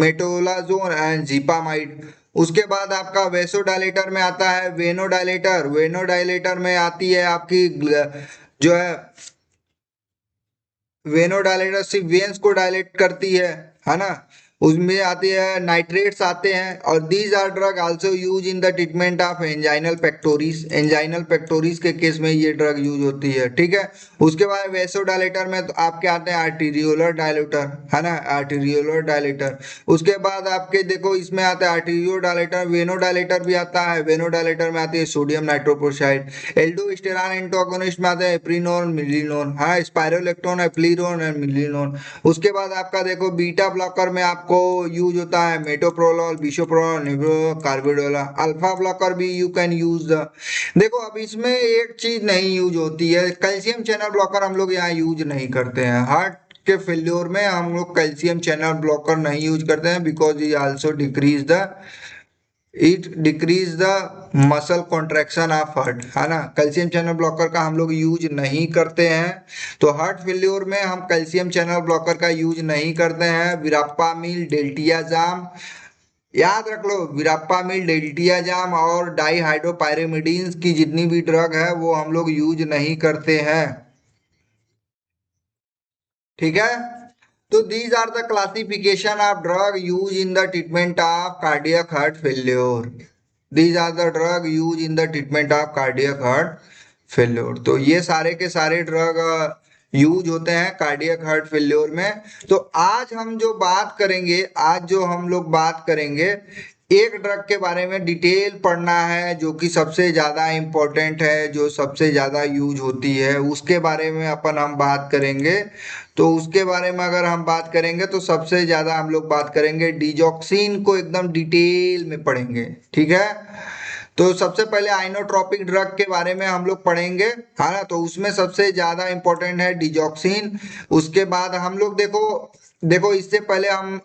मेटोलाजोन एंड जीपामाइड। उसके बाद आपका वेसोडाइलेटर में आता है वेनोडाइलेटर। वेनोडाइलेटर में आती है आपकी जो है वेनोडाइलेटर सिर्फ वेन्स को डायलेट करती है ना। उसमें आती है नाइट्रेट्स आते हैं। और these are drug also use in the treatment of anginal pectoris. Anginal pectoris के केस में ये ड्रग यूज होती है, ठीक है। उसके बाद वेसोडाइलेटर में तो आपके आते हैं आर्टीरियोलर डायलेटर, है ना, आर्टीरियोलर डायलेटर। उसके बाद आपके देखो इसमें आता है आर्टीरियो डायलेटर, वेनोडाइलेटर भी आता है। वेनोडाइलेटर में आती है सोडियम नाइट्रोक्लोराइड। एल्डोस्टेरॉन एंटागोनिस्ट में आते हैं एप्रिनोन, मिलिनोन, हाँ, स्पाइरोलेक्टोन, एप्लिरोन एंड मिलिनोन। उसके बाद आपका देखो बीटा ब्लॉकर में आपको आपको यूज होता है मेटोप्रोलोल, बिसोप्रोलोल, कार्बिडोल। अल्फा ब्लॉकर भी यू कैन यूज द। देखो अब इसमें एक चीज नहीं यूज होती है, कैल्शियम चैनल ब्लॉकर हम लोग यहाँ यूज नहीं करते हैं। हार्ट के फेल्योर में हम लोग कैल्शियम चैनल ब्लॉकर नहीं यूज करते हैं, बिकॉज ये also decrease the it decrease the muscle contraction of heart, है ना। कैल्शियम चैनल ब्लॉकर का हम लोग यूज नहीं करते हैं। तो हार्ट फेल्योर में हम कैल्शियम चैनल ब्लॉकर का यूज नहीं करते हैं। विरापामिल, डेल्टियाजाम, याद रख लो, विरापामिल, डेल्टियाजाम और डाईहाइड्रोपायरिमिडीन की जितनी भी ड्रग है वो हम लोग यूज नहीं करते हैं, ठीक है। तो these are the classification of drug used in the treatment of cardiac heart failure. These are the drug used in the treatment of cardiac heart failure. तो ये सारे के सारे ड्रग यूज होते हैं कार्डियक हार्ट फेल्योर में। तो आज हम जो बात करेंगे, आज जो हम लोग बात करेंगे, एक ड्रग के बारे में डिटेल पढ़ना है जो कि सबसे ज्यादा इम्पोर्टेंट है, जो सबसे ज्यादा यूज होती है, उसके बारे में अपन हम बात करेंगे। तो उसके बारे में अगर हम बात करेंगे तो सबसे ज्यादा हम लोग बात करेंगे डिजॉक्सिन को, एकदम डिटेल में पढ़ेंगे, ठीक है। तो सबसे पहले आइनोट्रोपिक ड्रग के बारे में हम लोग पढ़ेंगे, है ना। तो उसमें सबसे ज्यादा इंपॉर्टेंट है डिजॉक्सिन। उसके बाद हम लोग देखो देखो इससे पहले हम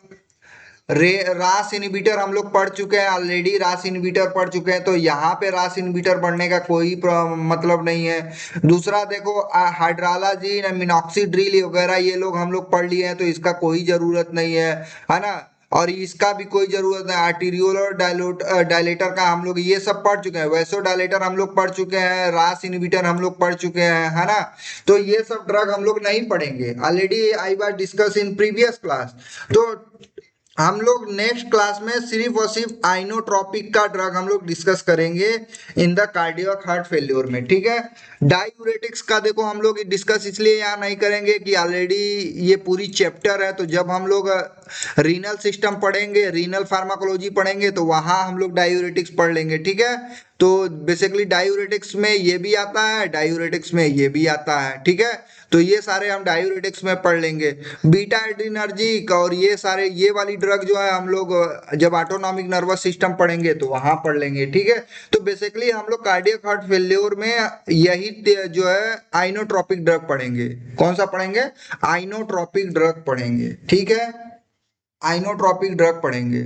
रास इनहिबिटर हम लोग पढ़ चुके हैं ऑलरेडी, रास इनहिबिटर पढ़ चुके हैं। तो यहाँ पे रास इनहिबिटर पढ़ने का कोई मतलब नहीं है। दूसरा देखो हाइड्रालाजीन, मिनॉक्सीड्रिल वगैरह ये लोग हम लोग पढ़ लिए हैं, तो इसका कोई जरूरत नहीं है ना। और इसका भी कोई जरूरत नहीं। आर्टीरियोलर डायलेटर का हम लोग ये सब पढ़ चुके हैं। वैसो डायलेटर हम लोग पढ़ चुके हैं, रास इनहिबिटर हम लोग पढ़ चुके हैं, है ना। तो ये सब ड्रग हम लोग नहीं पढ़ेंगे, already I was discuss in previous class. तो हम लोग नेक्स्ट क्लास में सिर्फ और सिर्फ आइनोट्रोपिक का ड्रग हम लोग डिस्कस करेंगे in the cardiac heart failure में, ठीक है। डायूरेटिक्स का देखो हम लोग डिस्कस इसलिए यहाँ नहीं करेंगे कि ऑलरेडी ये पूरी चैप्टर है। तो जब हम लोग रीनल सिस्टम पढ़ेंगे, रीनल फार्माकोलॉजी पढ़ेंगे, तो वहां हम लोग डायूरेटिक्स पढ़ लेंगे, ठीक है। तो बेसिकली डायूरेटिक्स में ये भी आता है, डायूरेटिक्स में ये भी आता है, ठीक है। तो ये सारे हम डायूरेटिक्स में पढ़ लेंगे। बीटा एड्रिनर्जिक और ये सारे ये वाली ड्रग जो है हम लोग जब ऑटोनॉमिक नर्वस सिस्टम पढ़ेंगे तो वहां पढ़ लेंगे, ठीक है। तो बेसिकली हम लोग कार्डियक हार्ट फेल्योर में यही जो है आइनोट्रोपिक ड्रग पढ़ेंगे। कौन सा पढ़ेंगे? आइनोट्रोपिक ड्रग पढ़ेंगे, ठीक है। आइनोट्रोपिक ड्रग पढ़ेंगे।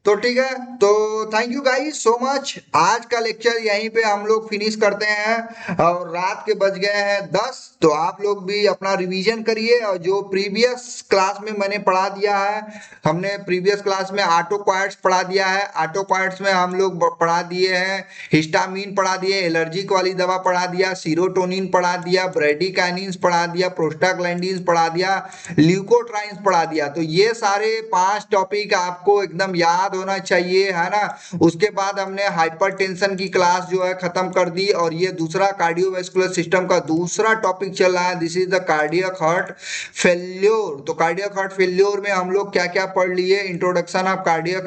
तो ठीक है, तो thank you guys so much. आज का लेक्चर यहीं पे हम लोग फिनिश करते हैं और रात के बज गए हैं 10। तो आप लोग भी अपना रिवीजन करिए और जो प्रीवियस क्लास में मैंने पढ़ा दिया है, हमने प्रीवियस क्लास में ऑटोक्वाइट्स पढ़ा दिया है। ऑटोक्वाइट्स में हम लोग पढ़ा दिए हैं हिस्टामिन पढ़ा दिए, एलर्जिक वाली दवा पढ़ा दिया, सीरोटोनिन पढ़ा दिया, ब्रेडिकाइनिन्स पढ़ा दिया, प्रोस्टाग्लैंडिन्स पढ़ा दिया, ल्यूकोट्राइन्स पढ़ा दिया। तो ये सारे 5 टॉपिक आपको एकदम याद होना चाहिए, है ना। उसके बाद हमने हाइपरटेंशन की क्लास जो है खत्म कर दी और ये दूसरा कार्डियोवैस्कुलर सिस्टम का दूसरा टॉपिक चल रहा है, this is the cardiac heart failure. तो कार्डियक हार्ट फेल्योर में हम लोग क्या क्या पढ़ लिए? Introduction of cardiac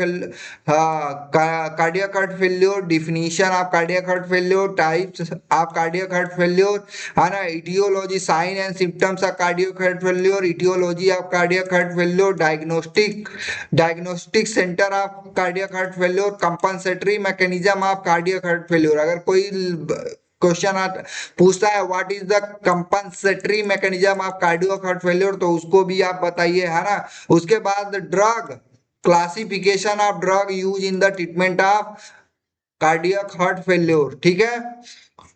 heart failure, definition of cardiac heart failure, types of cardiac heart failure, है ना। Aetiology, sign and symptoms of cardiac heart failure, aetiology of cardiac heart failure, diagnostic centre of cardiac heart failure, compensatory mechanism of cardiac heart failure. अगर कोई question पूछता है what is the compensatory mechanism of cardiac heart failure, तो उसको भी आप बताइए, है ना। उसके बाद drug classification of drug use in the treatment of cardiac heart failure, ठीक है।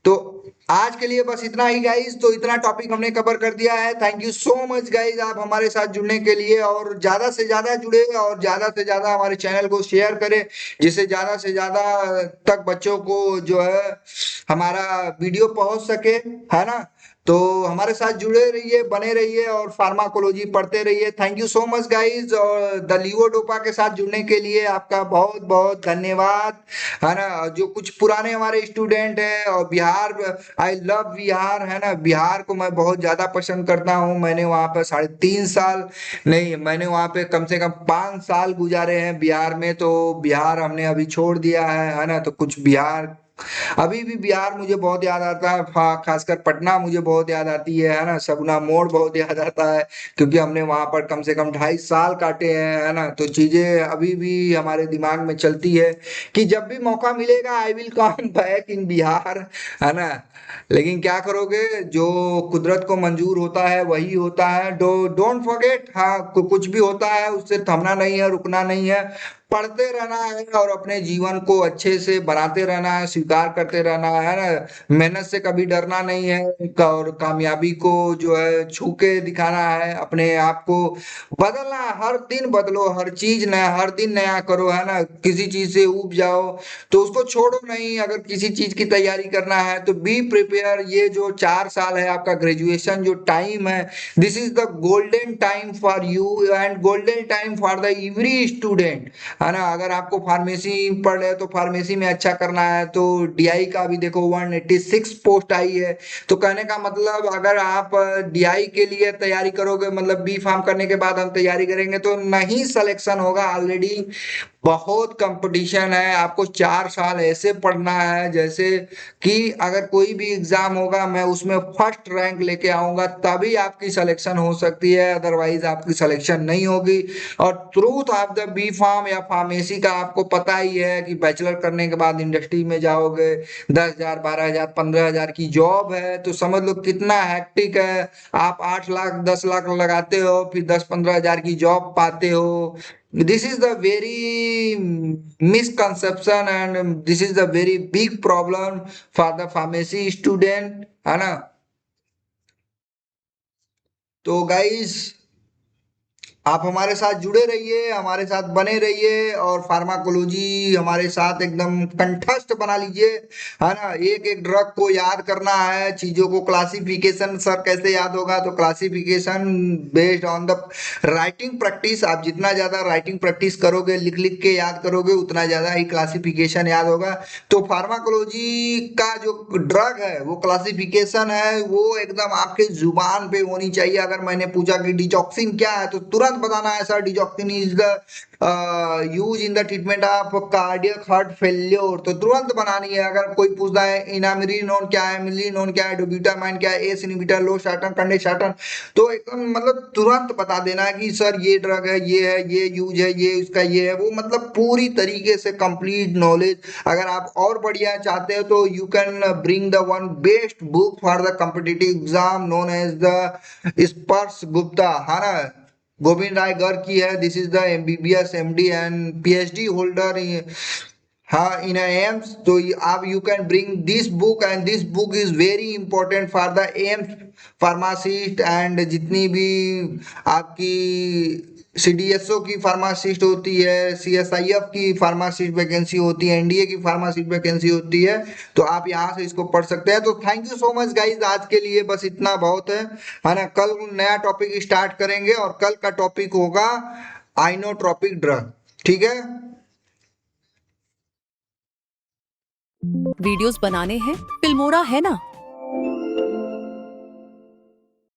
तो आज के लिए बस इतना ही गाइज। तो इतना टॉपिक हमने कवर कर दिया है। Thank you so much guys आप हमारे साथ जुड़ने के लिए, और ज्यादा से ज्यादा जुड़े और ज्यादा से ज्यादा हमारे चैनल को शेयर करें, जिससे ज्यादा से ज्यादा तक बच्चों को जो है हमारा वीडियो पहुंच सके, है ना। तो हमारे साथ जुड़े रहिए, बने रहिए और फार्माकोलॉजी पढ़ते रहिए। Thank you so much guys. और द लियोडोपा के साथ जुड़ने के लिए आपका बहुत बहुत धन्यवाद, है ना। जो कुछ पुराने हमारे स्टूडेंट हैं और बिहार, आई लव बिहार, है ना। बिहार को मैं बहुत ज्यादा पसंद करता हूँ। मैंने वहाँ पे 3.5 साल नहीं, मैंने वहाँ पे कम से कम 5 साल गुजारे हैं बिहार में। तो बिहार हमने अभी छोड़ दिया है ना। तो कुछ बिहार अभी भी बिहार मुझे बहुत याद आता है, खासकर पटना मुझे बहुत याद आती है ना, सगुना मोड़ बहुत याद आता है, क्योंकि हमने वहां पर कम से कम 2.5 साल काटे हैं, है ना। तो चीजें अभी भी हमारे दिमाग में चलती है कि जब भी मौका मिलेगा I will come back in Bihar, है ना। लेकिन क्या करोगे, जो कुदरत को मंजूर होता है वही होता है। डोंट फॉरगेट, हाँ कुछ भी होता है उससे थमना नहीं है, रुकना नहीं है, पढ़ते रहना है और अपने जीवन को अच्छे से बनाते रहना है, स्वीकार करते रहना है ना। मेहनत से कभी डरना नहीं है, और कामयाबी को जो है छू के दिखाना है, अपने आप को बदलना है, हर दिन बदलो, हर चीज नया, हर दिन नया करो, है ना। किसी चीज से ऊब जाओ तो उसको छोड़ो नहीं, अगर किसी चीज की तैयारी करना है तो बी प्रिपेयर। ये जो 4 साल है आपका ग्रेजुएशन जो टाइम है, this is the golden time for you and golden time for the every student, है ना। अगर आपको फार्मेसी पढ़ रहे हो तो फार्मेसी में अच्छा करना है, तो डीआई का भी देखो 186 पोस्ट आई है। तो कहने का मतलब अगर आप डीआई के लिए तैयारी करोगे, मतलब बी फार्म करने के बाद हम तैयारी करेंगे तो नहीं सिलेक्शन होगा, ऑलरेडी बहुत कंपटीशन है। आपको 4 साल ऐसे पढ़ना है जैसे कि अगर कोई भी एग्जाम होगा मैं उसमें फर्स्ट रैंक लेके आऊंगा, तभी आपकी सिलेक्शन हो सकती है, अदरवाइज आपकी सिलेक्शन नहीं होगी। और truth of the B pharm या फार्मेसी का आपको पता ही है कि बैचलर करने के बाद इंडस्ट्री में जाओगे, 10,000 12,000 15,000 की जॉब है, तो समझ लो कितना हैक्टिक है। आप 8 लाख 10 लाख लगाते हो, फिर 10-15 हजार की जॉब पाते हो। This is the very misconception and this is the very big problem for the pharmacy student, है ना। तो गाइस, आप हमारे साथ जुड़े रहिए, हमारे साथ बने रहिए, और फार्माकोलॉजी हमारे साथ एकदम कंठस्थ बना लीजिए, है ना। एक एक ड्रग को याद करना है, चीजों को क्लासिफिकेशन सर कैसे याद होगा, तो classification based on the writing practice. आप जितना ज्यादा राइटिंग प्रैक्टिस करोगे, लिख लिख के याद करोगे, उतना ज्यादा ही क्लासिफिकेशन याद होगा। तो फार्माकोलॉजी का जो ड्रग है वो क्लासिफिकेशन है, वो एकदम आपके जुबान पे होनी चाहिए। अगर मैंने पूछा कि डिजॉक्सिन क्या है, तो तुरंत बताना है sir digoxin is the use in the treatment of cardiac heart failure, तो तुरंत बनानी है। अगर कोई पूछता है इनामिलिनोन क्या है, मिलिनोन क्या है, डोब्यूटामाइन क्या है, एस इनहिबिटर, लो शार्टन, कंडेंसार्टन, तो एकदम मतलब तुरंत बता देना है कि सर ये ड्रग है, ये है, ये यूज है, ये उसका ये है वो, मतलब पूरी तरीके से कंप्लीट नॉलेज। अगर आप और बढ़िया चाहते हो तो you can bring the one best book for the competitive exam known as the Sparsh Gupta, है ना। गोविंद राय गर्ग की है, this is the MBBS MD and PhD holder, हाँ इन एम्स। तो आप you can bring this book and this book is very important for the AIIMS pharmacist, and जितनी भी आपकी सीडीएसओ की फार्मासिस्ट होती है, सीएसआईएफ की फार्मासिस्ट वैकेंसी होती है, एनडीए की फार्मासिस्ट वैकेंसी होती है, तो आप यहाँ से इसको पढ़ सकते हैं। तो thank you so much guys, आज के लिए बस इतना बहुत है ना। कल नया टॉपिक स्टार्ट करेंगे और कल का टॉपिक होगा आइनोट्रोपिक ड्रग, ठीक है। वीडियोस बनाने हैं, फिल्मोरा है ना।